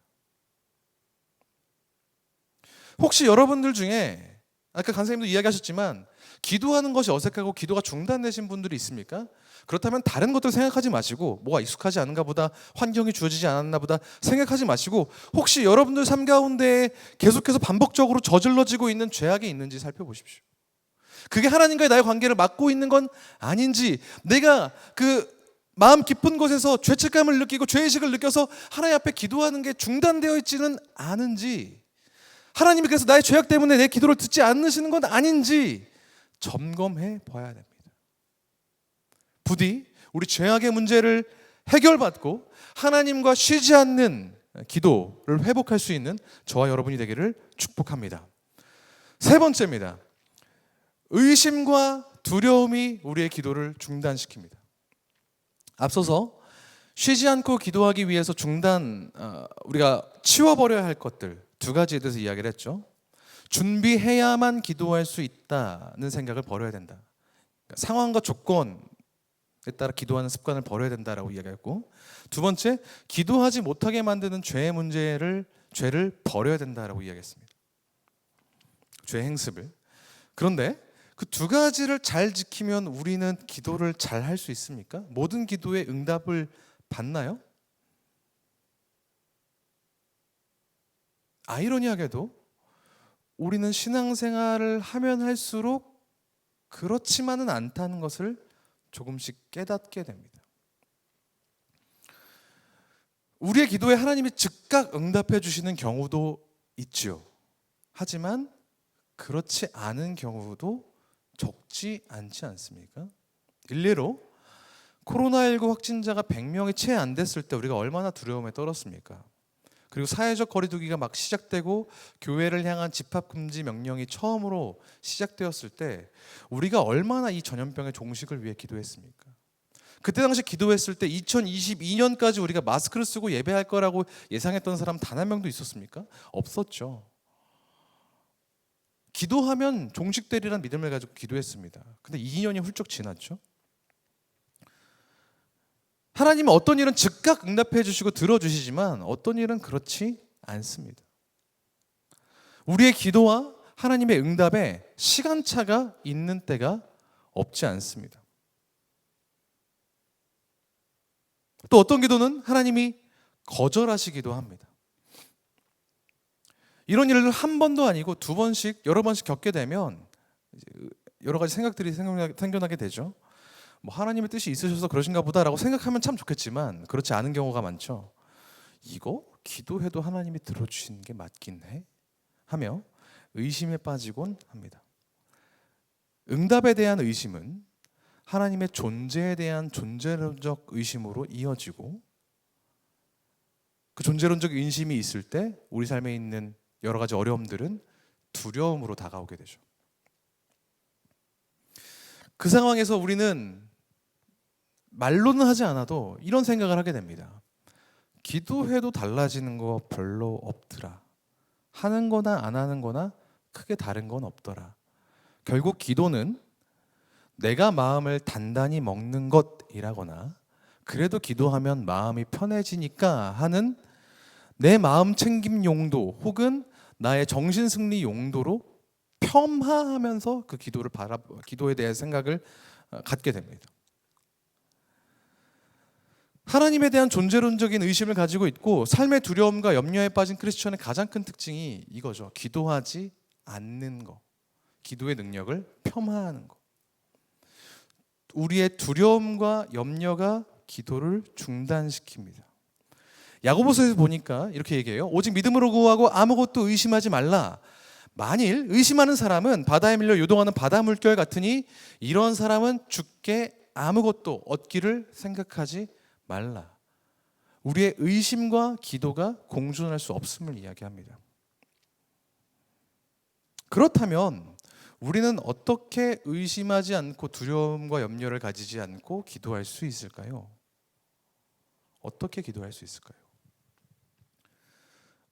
혹시 여러분들 중에 아까 간사님도 이야기하셨지만 기도하는 것이 어색하고 기도가 중단되신 분들이 있습니까? 그렇다면 다른 것들 생각하지 마시고 뭐가 익숙하지 않은가 보다, 환경이 주어지지 않았나 보다 생각하지 마시고 혹시 여러분들 삶 가운데 계속해서 반복적으로 저질러지고 있는 죄악이 있는지 살펴보십시오. 그게 하나님과의 나의 관계를 막고 있는 건 아닌지, 내가 그 마음 깊은 곳에서 죄책감을 느끼고 죄의식을 느껴서 하나님 앞에 기도하는 게 중단되어 있지는 않은지, 하나님이 그래서 나의 죄악 때문에 내 기도를 듣지 않으시는 건 아닌지 점검해 봐야 됩니다. 부디 우리 죄악의 문제를 해결받고 하나님과 쉬지 않는 기도를 회복할 수 있는 저와 여러분이 되기를 축복합니다. 세 번째입니다. 의심과 두려움이 우리의 기도를 중단시킵니다. 앞서서 쉬지 않고 기도하기 위해서 우리가 치워버려야 할 것들 두 가지에 대해서 이야기를 했죠. 준비해야만 기도할 수 있다는 생각을 버려야 된다. 그러니까 상황과 조건에 따라 기도하는 습관을 버려야 된다라고 이야기했고, 두 번째, 기도하지 못하게 만드는 죄의 죄를 버려야 된다라고 이야기했습니다. 죄 행습을. 그런데 그 두 가지를 잘 지키면 우리는 기도를 잘 할 수 있습니까? 모든 기도에 응답을 받나요? 아이러니하게도 우리는 신앙생활을 하면 할수록 그렇지만은 않다는 것을 조금씩 깨닫게 됩니다. 우리의 기도에 하나님이 즉각 응답해 주시는 경우도 있지요. 하지만 그렇지 않은 경우도 적지 않지 않습니까? 일례로 코로나19 확진자가 100명이 채 안 됐을 때 우리가 얼마나 두려움에 떨었습니까? 그리고 사회적 거리두기가 막 시작되고 교회를 향한 집합금지 명령이 처음으로 시작되었을 때 우리가 얼마나 이 전염병의 종식을 위해 기도했습니까? 그때 당시 기도했을 때 2022년까지 우리가 마스크를 쓰고 예배할 거라고 예상했던 사람 단 한 명도 있었습니까? 없었죠. 기도하면 종식되리란 믿음을 가지고 기도했습니다. 근데 2년이 훌쩍 지났죠. 하나님은 어떤 일은 즉각 응답해 주시고 들어주시지만 어떤 일은 그렇지 않습니다. 우리의 기도와 하나님의 응답에 시간차가 있는 때가 없지 않습니다. 또 어떤 기도는 하나님이 거절하시기도 합니다. 이런 일을 한 번도 아니고 두 번씩 여러 번씩 겪게 되면 여러 가지 생각들이 생겨나게 되죠. 뭐 하나님의 뜻이 있으셔서 그러신가 보다라고 생각하면 참 좋겠지만 그렇지 않은 경우가 많죠. 이거 기도해도 하나님이 들어주시는 게 맞긴 해? 하며 의심에 빠지곤 합니다. 응답에 대한 의심은 하나님의 존재에 대한 존재론적 의심으로 이어지고 그 존재론적 의심이 있을 때 우리 삶에 있는 여러 가지 어려움들은 두려움으로 다가오게 되죠. 그 상황에서 우리는 말로는 하지 않아도 이런 생각을 하게 됩니다. 기도해도 달라지는 거 별로 없더라. 하는 거나 안 하는 거나 크게 다른 건 없더라. 결국 기도는 내가 마음을 단단히 먹는 것이라거나 그래도 기도하면 마음이 편해지니까 하는 내 마음 챙김 용도 혹은 나의 정신 승리 용도로 폄하하면서 그 기도에 대해 생각을 갖게 됩니다. 하나님에 대한 존재론적인 의심을 가지고 있고 삶의 두려움과 염려에 빠진 크리스천의 가장 큰 특징이 이거죠. 기도하지 않는 거. 기도의 능력을 폄하하는 거. 우리의 두려움과 염려가 기도를 중단시킵니다. 야고보서에서 보니까 이렇게 얘기해요. 오직 믿음으로 구하고 아무것도 의심하지 말라. 만일 의심하는 사람은 바다에 밀려 요동하는 바다 물결 같으니 이런 사람은 주께 아무것도 얻기를 생각하지 말라. 우리의 의심과 기도가 공존할 수 없음을 이야기합니다. 그렇다면 우리는 어떻게 의심하지 않고 두려움과 염려를 가지지 않고 기도할 수 있을까요? 어떻게 기도할 수 있을까요?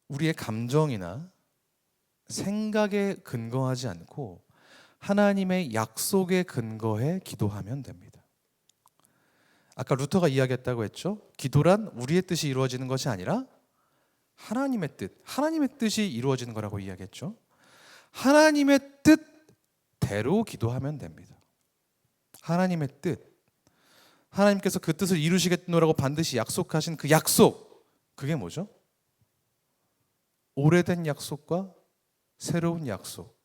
우리의 감정이나 생각에 근거하지 않고 하나님의 약속에 근거해 기도하면 됩니다. 아까 루터가 이야기했다고 했죠. 기도란 우리의 뜻이 이루어지는 것이 아니라 하나님의 뜻이 이루어지는 거라고 이야기했죠. 하나님의 뜻대로 기도하면 됩니다. 하나님의 뜻, 하나님께서 그 뜻을 이루시겠노라고 반드시 약속하신 그 약속, 그게 뭐죠? 오래된 약속과 새로운 약속,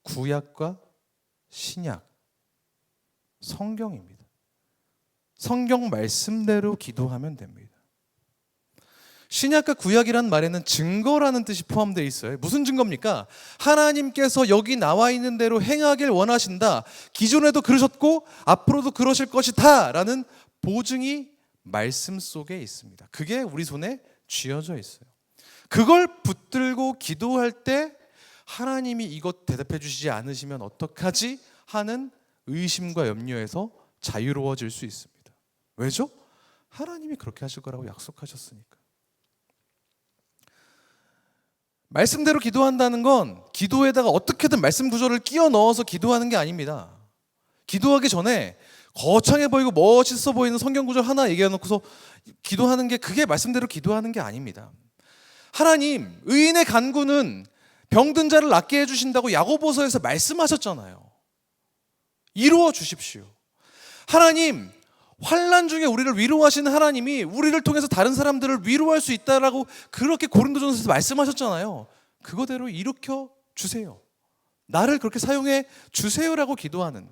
구약과 신약, 성경입니다. 성경 말씀대로 기도하면 됩니다. 신약과 구약이란 말에는 증거라는 뜻이 포함되어 있어요. 무슨 증거입니까? 하나님께서 여기 나와 있는 대로 행하길 원하신다. 기존에도 그러셨고 앞으로도 그러실 것이다 라는 보증이 말씀 속에 있습니다. 그게 우리 손에 쥐어져 있어요. 그걸 붙들고 기도할 때 하나님이 이것 대답해 주시지 않으시면 어떡하지? 하는 의심과 염려에서 자유로워질 수 있습니다. 왜죠? 하나님이 그렇게 하실 거라고 약속하셨으니까. 말씀대로 기도한다는 건 기도에다가 어떻게든 말씀 구조를 끼워 넣어서 기도하는 게 아닙니다. 기도하기 전에 거창해 보이고 멋있어 보이는 성경 구절 하나 얘기해 놓고서 기도하는 게 그게 말씀대로 기도하는 게 아닙니다. 하나님, 의인의 간구는 병든 자를 낫게 해주신다고 야고보서에서 말씀하셨잖아요. 이루어 주십시오. 하나님, 환난 중에 우리를 위로하시는 하나님이 우리를 통해서 다른 사람들을 위로할 수 있다라고 그렇게 고린도전서에서 말씀하셨잖아요. 그거대로 일으켜 주세요. 나를 그렇게 사용해 주세요라고 기도하는,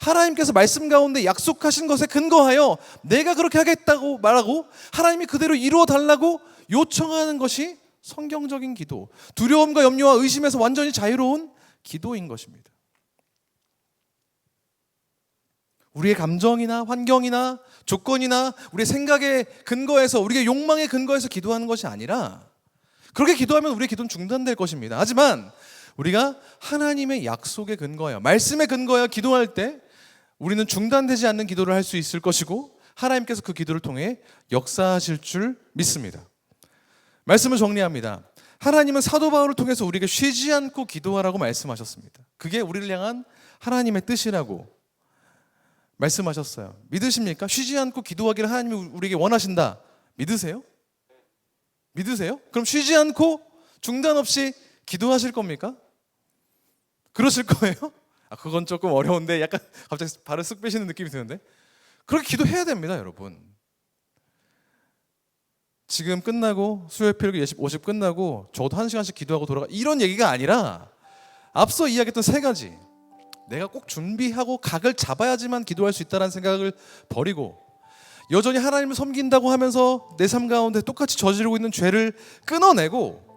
하나님께서 말씀 가운데 약속하신 것에 근거하여 내가 그렇게 하겠다고 말하고 하나님이 그대로 이루어 달라고 요청하는 것이 성경적인 기도, 두려움과 염려와 의심에서 완전히 자유로운 기도인 것입니다. 우리의 감정이나 환경이나 조건이나 우리의 생각에 근거해서, 우리의 욕망에 근거해서 기도하는 것이 아니라, 그렇게 기도하면 우리의 기도는 중단될 것입니다. 하지만 우리가 하나님의 약속에 근거하여, 말씀에 근거하여 기도할 때 우리는 중단되지 않는 기도를 할 수 있을 것이고, 하나님께서 그 기도를 통해 역사하실 줄 믿습니다. 말씀을 정리합니다. 하나님은 사도 바울을 통해서 우리에게 쉬지 않고 기도하라고 말씀하셨습니다. 그게 우리를 향한 하나님의 뜻이라고 말씀하셨어요. 믿으십니까? 쉬지 않고 기도하기를 하나님이 우리에게 원하신다. 믿으세요? 믿으세요? 그럼 쉬지 않고 중단 없이 기도하실 겁니까? 그러실 거예요? 그건 조금 어려운데, 약간 갑자기 발을 쓱 빼시는 느낌이 드는데, 그렇게 기도해야 됩니다, 여러분. 지금 끝나고 수요일 필기 예습 50 끝나고 저도 1시간씩 기도하고 돌아가, 이런 얘기가 아니라 앞서 이야기했던 3가지, 내가 꼭 준비하고 각을 잡아야지만 기도할 수 있다는 생각을 버리고, 여전히 하나님을 섬긴다고 하면서 내 삶 가운데 똑같이 저지르고 있는 죄를 끊어내고,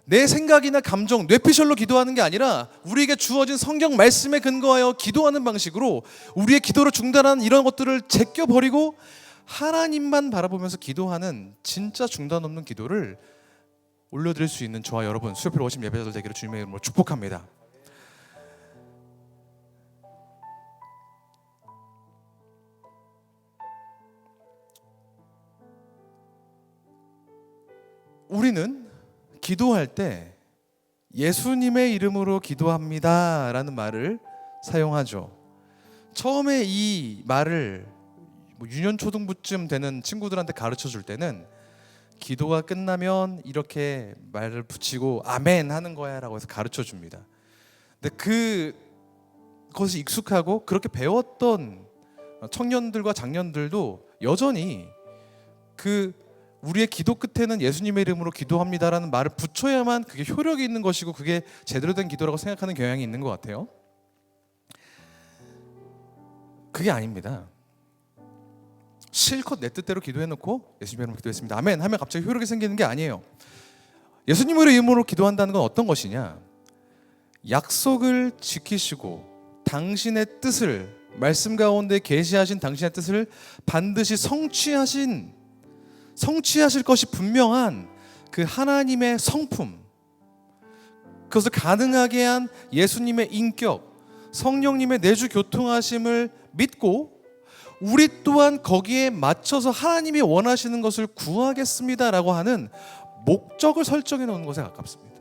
내 생각이나 감정, 뇌피셜로 기도하는 게 아니라 우리에게 주어진 성경 말씀에 근거하여 기도하는 방식으로 우리의 기도를 중단하는 이런 것들을 제껴버리고 하나님만 바라보면서 기도하는 진짜 중단 없는 기도를 올려드릴 수 있는 저와 여러분, 수요필 오신 예배자들 되기를 주님의 이름으로 축복합니다. 우리는 기도할 때 예수님의 이름으로 기도합니다 라는 말을 사용하죠. 처음에 이 말을 유년 초등부쯤 되는 친구들한테 가르쳐 줄 때는 기도가 끝나면 이렇게 말을 붙이고 아멘 하는 거야 라고 해서 가르쳐 줍니다. 근데 그것이 익숙하고 그렇게 배웠던 청년들과 장년들도 여전히 우리의 기도 끝에는 예수님의 이름으로 기도합니다라는 말을 붙여야만 그게 효력이 있는 것이고 그게 제대로 된 기도라고 생각하는 경향이 있는 것 같아요. 그게 아닙니다. 실컷 내 뜻대로 기도해놓고 예수님의 이름으로 기도했습니다, 아멘 하면 갑자기 효력이 생기는 게 아니에요. 예수님의 이름으로 기도한다는 건 어떤 것이냐, 약속을 지키시고 당신의 뜻을, 말씀 가운데 계시하신 당신의 뜻을 반드시 성취하실 것이 분명한 그 하나님의 성품, 그것을 가능하게 한 예수님의 인격, 성령님의 내주 교통하심을 믿고 우리 또한 거기에 맞춰서 하나님이 원하시는 것을 구하겠습니다라고 하는 목적을 설정해 놓은 것에 가깝습니다.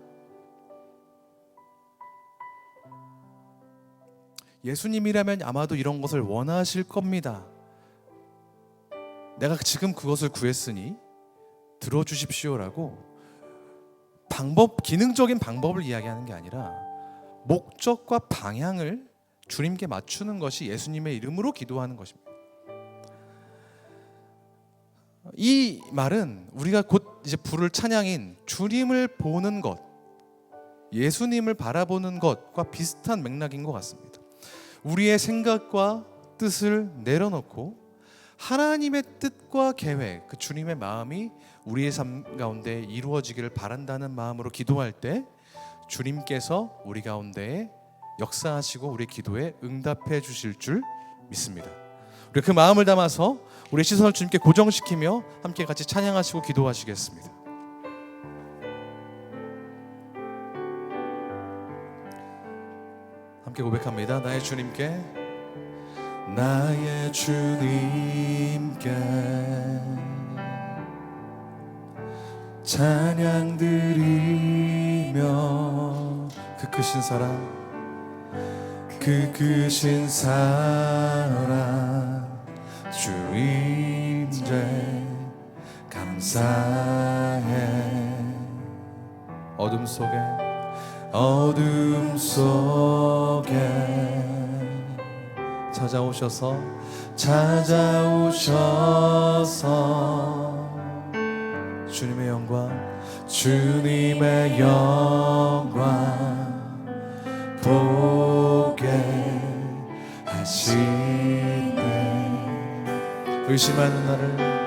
예수님이라면 아마도 이런 것을 원하실 겁니다. 내가 지금 그것을 구했으니 들어주십시오라고 기능적인 방법을 이야기하는 게 아니라 목적과 방향을 주님께 맞추는 것이 예수님의 이름으로 기도하는 것입니다. 이 말은 우리가 곧 이제 부를 찬양인 주님을 보는 것, 예수님을 바라보는 것과 비슷한 맥락인 것 같습니다. 우리의 생각과 뜻을 내려놓고 하나님의 뜻과 계획, 그 주님의 마음이 우리의 삶 가운데 이루어지기를 바란다는 마음으로 기도할 때 주님께서 우리 가운데 역사하시고 우리 기도에 응답해 주실 줄 믿습니다. 우리 그 마음을 담아서 우리 시선을 주님께 고정시키며 함께 같이 찬양하시고 기도하시겠습니다. 함께 고백합니다. 나의 주님께 찬양 드리며 그 크신 사랑 주 임재 감사해. 어둠 속에 어둠 속에 찾아오셔서 주님의 영광 보게 하시네. 의심하는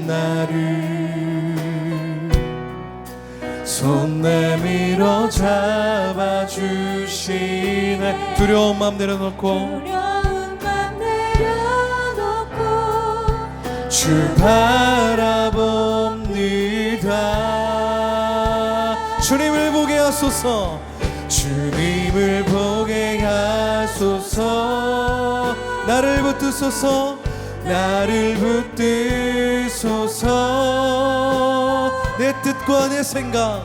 나를 손 내밀어 잡아주시네. 두려운 맘 내려놓고 주 바라봅니다. 주님을 보게 하소서. 주님을 보게 하소서. 나를 붙드소서. 내 뜻과 내 생각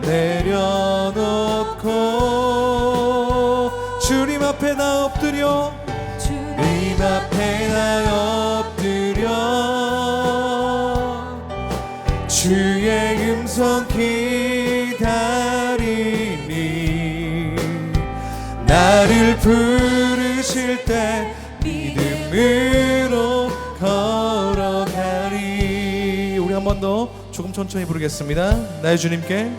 내려놓고 주님 앞에 나 엎드려 주의 음성 기다리니 나를 부르실 때 믿음으로 걸어가리. 우리 한 번 더 조금 천천히 부르겠습니다. 나의 주님께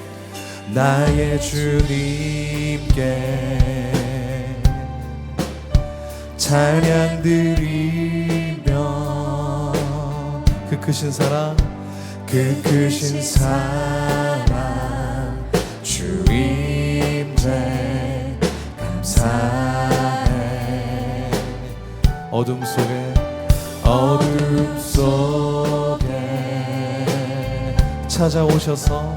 찬양 드리며 그 크신 사랑 주임에 감사해. 어둠 속에 찾아오셔서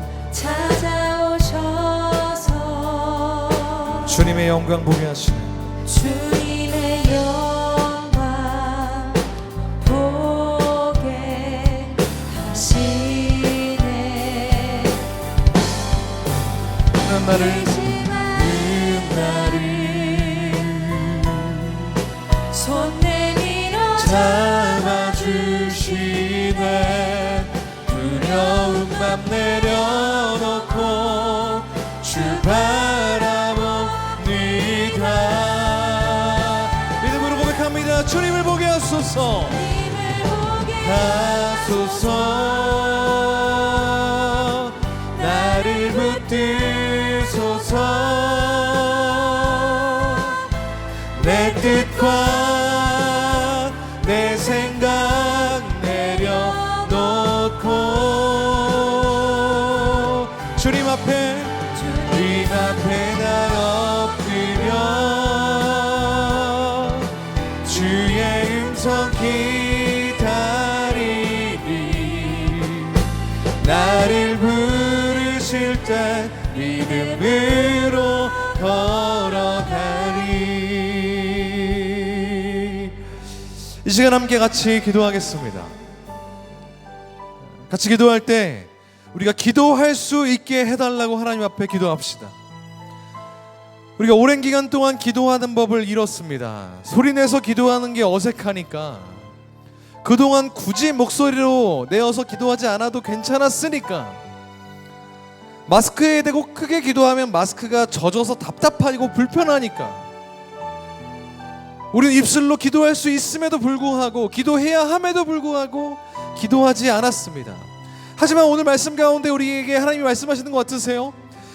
주님의 영광 보게 하시네. 주님의 영광 보게 하시네. 나를 손 내밀어 잡아주시네. 두려운 맘 내려놓고 주 바라봅니다. 믿음으로 고백합니다. 주님을 보게 하소서. 나를 붙드소서. 내 뜻과 내 생각 내려놓고 주님 앞에 나 엎드려 주의 음성 기다리니 나를 부르실 때 믿음으로 걸어가리. 이 시간 함께 같이 기도하겠습니다. 같이 기도할 때 우리가 기도할 수 있게 해달라고 하나님 앞에 기도합시다. 우리가 오랜 기간 동안 기도하는 법을 잃었습니다. 소리내서 기도하는 게 어색하니까, 그동안 굳이 목소리로 내어서 기도하지 않아도 괜찮았으니까, 마스크에 대고 크게 기도하면 마스크가 젖어서 답답하고 불편하니까 우리는 입술로 기도할 수 있음에도 불구하고, 기도해야 함에도 불구하고 기도하지 않았습니다. 하지만 오늘 말씀 가운데 우리에게 하나님이 말씀하시는 거 어떠세요?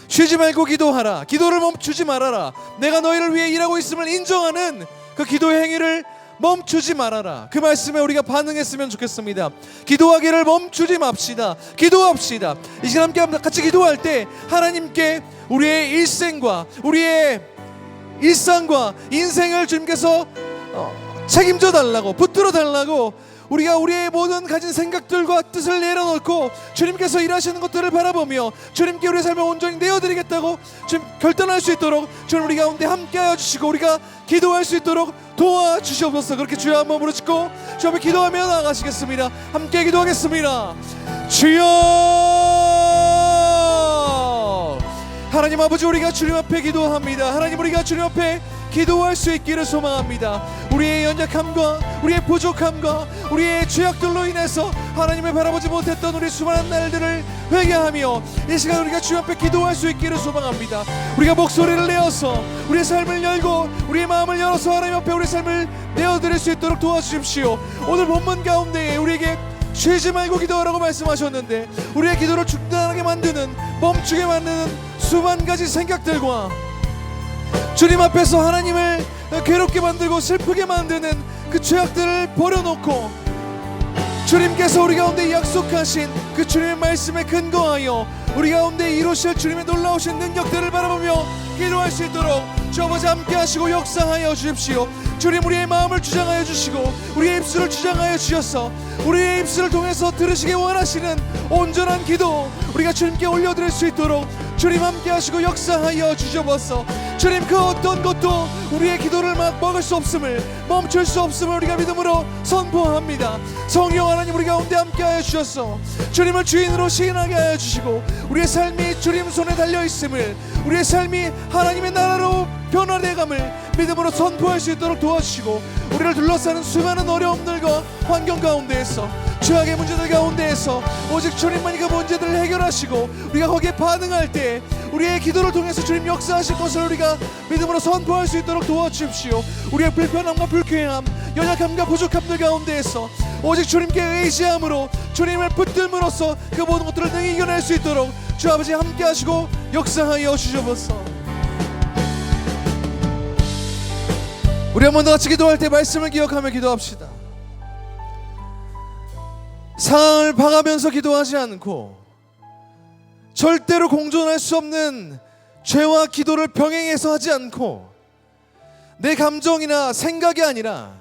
쉬지 말고 기도하라. 기도를 멈추지 말아라. 내가 너희를 위해 일하고 있음을 인정하는 그 기도의 행위를 멈추지 말아라. 그 말씀에 우리가 반응했으면 좋겠습니다. 기도하기를 멈추지 맙시다. 기도합시다. 이 시간 함께 같이 기도할 때 하나님께 우리의 일생과 우리의 일상과 인생을 주님께서 책임져 달라고, 붙들어 달라고, 우리가 우리의 모든 가진 생각들과 뜻을 내려놓고 주님께서 일하시는 것들을 바라보며 주님께 우리의 삶을 온전히 내어드리겠다고 주님 결단할 수 있도록 주님 우리 가운데 함께하여 주시고 우리가 기도할 수 있도록 도와주시옵소서. 그렇게 주여 한번 부르짖고 주 앞에 기도하며 나아가시겠습니다. 함께 기도하겠습니다. 주여, 하나님 아버지, 우리가 주님 앞에 기도합니다. 하나님, 우리가 주님 앞에 기도할 수 있기를 소망합니다. 우리의 연약함과 우리의 부족함과 우리의 죄악들로 인해서 하나님을 바라보지 못했던 우리 수많은 날들을 회개하며 이 시간 우리가 주님 앞에 기도할 수 있기를 소망합니다. 우리가 목소리를 내어서 우리의 삶을 열고 우리의 마음을 열어서 하나님 앞에 우리의 삶을 내어드릴 수 있도록 도와주십시오. 오늘 본문 가운데에 우리에게 쉬지 말고 기도하라고 말씀하셨는데 우리의 기도를 중단하게 만드는, 멈추게 만드는 수만 가지 생각들과 주님 앞에서 하나님을 괴롭게 만들고 슬프게 만드는 그 죄악들을 버려놓고 주님께서 우리 가운데 약속하신 그 주님의 말씀에 근거하여 우리 가운데 이루실 주님의 놀라우신 능력들을 바라보며 기도할 수 있도록 주 아버지 함께 하시고 역사하여 주십시오. 주님, 우리의 마음을 주장하여 주시고 우리의 입술을 주장하여 주셔서 우리의 입술을 통해서 들으시기 원하시는 온전한 기도 우리가 주님께 올려드릴 수 있도록 주님 함께 하시고 역사하여 주셔서 주님, 그 어떤 것도 우리의 기도를 먹을 수 없음을, 멈출 수 없음을 우리가 믿음으로 선포합니다. 성령 하나님, 우리 가운데 함께 하여 주셔서 주님을 주인으로 시인하게 하여 주시고 우리의 삶이 주님 손에 달려있음을, 우리의 삶이 하나님의 나라로 변화되감을 믿음으로 선포할 수 있도록 도와주시고 우리를 둘러싸는 수많은 어려움들과 환경 가운데에서, 죄악의 문제들 가운데에서 오직 주님만이 그 문제들을 해결하시고 우리가 거기에 반응할 때 우리의 기도를 통해서 주님 역사하실 것을 우리가 믿음으로 선포할 수 있도록 도와주십시오. 우리의 불편함과 불쾌함, 연약함과 부족함들 가운데에서 오직 주님께 의지함으로 주님을 붙들므로써 그 모든 것들을 능히 이겨낼 수 있도록 주 아버지 함께 하시고 역사하여 주셔서 우리 한 번 더 같이 기도할 때 말씀을 기억하며 기도합시다. 상황을 봐가면서 기도하지 않고 절대로 공존할 수 없는 죄와 기도를 병행해서 하지 않고 내 감정이나 생각이 아니라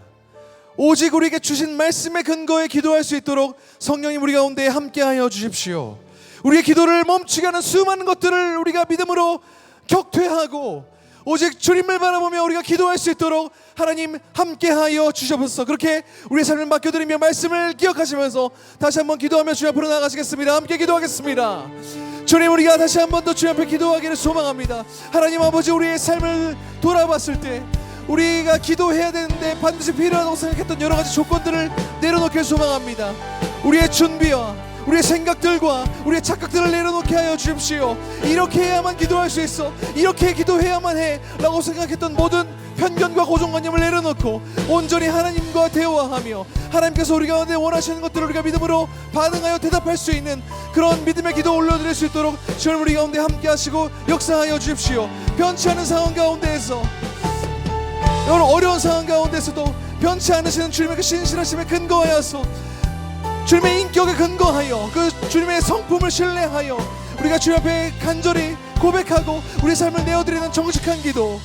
오직 우리에게 주신 말씀의 근거에 기도할 수 있도록 성령님 우리 가운데 함께하여 주십시오. 우리의 기도를 멈추게 하는 수많은 것들을 우리가 믿음으로 격퇴하고 오직 주님을 바라보며 우리가 기도할 수 있도록 하나님 함께하여 주셔서 그렇게 우리의 삶을 맡겨드리며 말씀을 기억하시면서 다시 한번 기도하며 주님 앞으로 나가시겠습니다. 함께 기도하겠습니다. 주님, 우리가 다시 한번 더 주님 앞에 기도하기를 소망합니다. 하나님 아버지, 우리의 삶을 돌아봤을 때 우리가 기도해야 되는데 반드시 필요하다고 생각했던 여러 가지 조건들을 내려놓길 소망합니다. 우리의 준비와 우리의 생각들과 우리의 착각들을 내려놓게 하여 주십시오. 이렇게 해야만 기도할 수 있어, 이렇게 기도해야만 해 라고 생각했던 모든 편견과 고정관념을 내려놓고 온전히 하나님과 대화하며 하나님께서 우리 가운데 원하시는 것들을 우리가 믿음으로 반응하여 대답할 수 있는 그런 믿음의 기도 올려드릴 수 있도록 주님 우리 가운데 함께 하시고 역사하여 주십시오. 변치 않은 상황 가운데에서, 여러 어려운 상황 가운데서도 변치 않으시는 주님의 그 신실하심에 근거하여서 주님의 인격에 근거하여 그 주님의 성품을 신뢰하여 우리가 주님 앞에 간절히 고백하고 우리의 삶을 내어드리는 정직한 기도,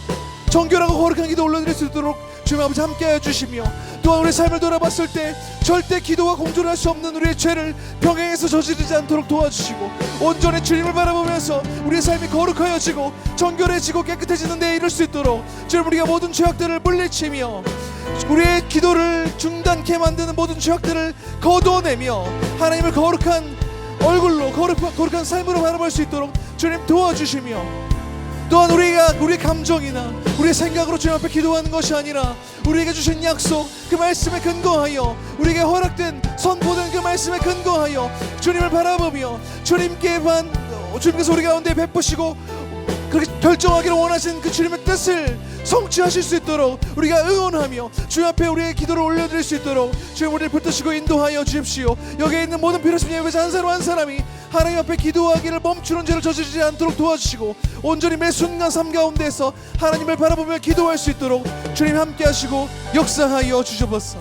정결하고 거룩한 기도 올려드릴 수 있도록 주님 아버지 함께하여 주시며 또한 우리의 삶을 돌아봤을 때 절대 기도와 공존할 수 없는 우리의 죄를 병행해서 저지르지 않도록 도와주시고 온전히 주님을 바라보면서 우리의 삶이 거룩하여지고 정결해지고 깨끗해지는 데에 이를 수 있도록 주님 우리가 모든 죄악들을 물리치며 우리의 기도를 중단케 만드는 모든 죄악들을 거두어내며 하나님을 거룩한 얼굴로 거룩한 삶으로 바라볼 수 있도록 주님 도와주시며 또한 우리가 우리의 감정이나 우리의 생각으로 주님 앞에 기도하는 것이 아니라 우리에게 주신 약속 그 말씀에 근거하여 우리에게 허락된 선포된 그 말씀에 근거하여 주님을 바라보며 주님께서 우리 가운데 베푸시고 그렇게 결정하기를 원하신 그 주님의 뜻을 성취하실 수 있도록 우리가 응원하며 주님 앞에 우리의 기도를 올려드릴 수 있도록 주님 우리를 붙드시고 인도하여 주십시오. 여기에 있는 모든 필요하신 예배자 한 사람 한 사람이 하나님 앞에 기도하기를 멈추는 죄를 저지르지 않도록 도와주시고 온전히 매 순간 삶 가운데서 하나님을 바라보며 기도할 수 있도록 주님 함께 하시고 역사하여 주셔서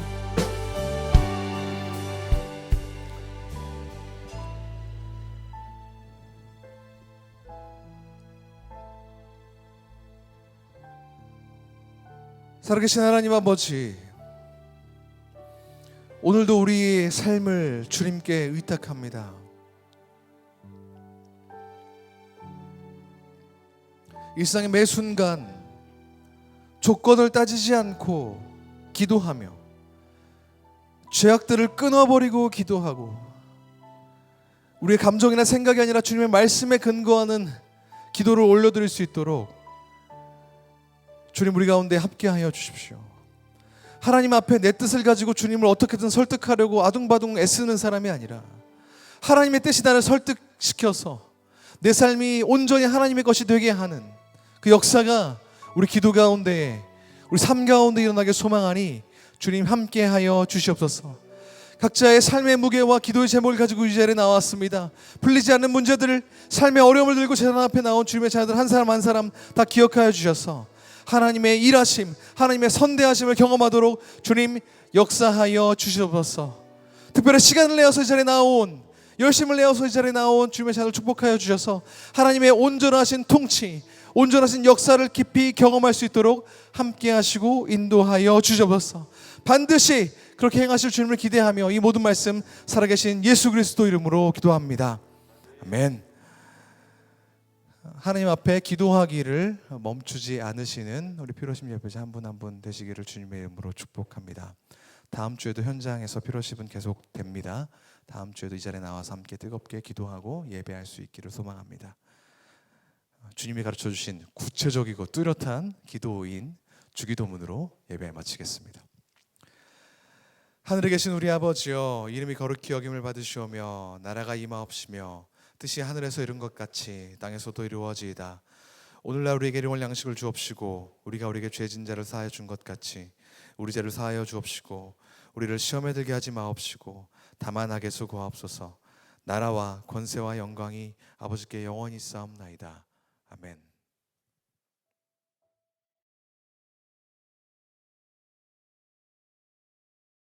살아계신 하나님 아버지, 오늘도 우리의 삶을 주님께 의탁합니다. 일상의 매 순간 조건을 따지지 않고 기도하며 죄악들을 끊어버리고 기도하고 우리의 감정이나 생각이 아니라 주님의 말씀에 근거하는 기도를 올려드릴 수 있도록 주님 우리 가운데 함께하여 주십시오. 하나님 앞에 내 뜻을 가지고 주님을 어떻게든 설득하려고 아둥바둥 애쓰는 사람이 아니라 하나님의 뜻이 나를 설득시켜서 내 삶이 온전히 하나님의 것이 되게 하는 그 역사가 우리 기도 가운데, 우리 삶 가운데 일어나게 소망하니 주님 함께하여 주시옵소서. 각자의 삶의 무게와 기도의 제목을 가지고 이 자리에 나왔습니다. 풀리지 않는 문제들을, 삶의 어려움을 들고 제단 앞에 나온 주님의 자녀들 한 사람 한 사람 다 기억하여 주셔서 하나님의 일하심, 하나님의 선대하심을 경험하도록 주님 역사하여 주시옵소서. 특별히 시간을 내어서 이 자리에 나온, 열심을 내어서 이 자리에 나온 주님의 자녀들 축복하여 주셔서 하나님의 온전하신 통치, 온전하신 역사를 깊이 경험할 수 있도록 함께 하시고 인도하여 주시옵소서. 반드시 그렇게 행하실 주님을 기대하며 이 모든 말씀 살아계신 예수 그리스도 이름으로 기도합니다. 아멘. 하나님 앞에 기도하기를 멈추지 않으시는 우리 피로심 예배자 한 분 한 분 되시기를 주님의 이름으로 축복합니다. 다음 주에도 현장에서 피로심은 계속됩니다. 다음 주에도 이 자리에 나와서 함께 뜨겁게 기도하고 예배할 수 있기를 소망합니다. 주님이 가르쳐 주신 구체적이고 뚜렷한 기도인 주기도문으로 예배 마치겠습니다. 하늘에 계신 우리 아버지여, 이름이 거룩히 여김을 받으시오며 나라가 임하옵시며 뜻이 하늘에서 이룬 것 같이 땅에서도 이루어지이다. 오늘날 우리에게 일용할 양식을 주옵시고 우리가 우리에게 죄진 자를 사하여 준 것 같이 우리 죄를 사하여 주옵시고 우리를 시험에 들게 하지 마옵시고 다만 악에서 구하옵소서. 나라와 권세와 영광이 아버지께 영원히 있사옵나이다. 아멘.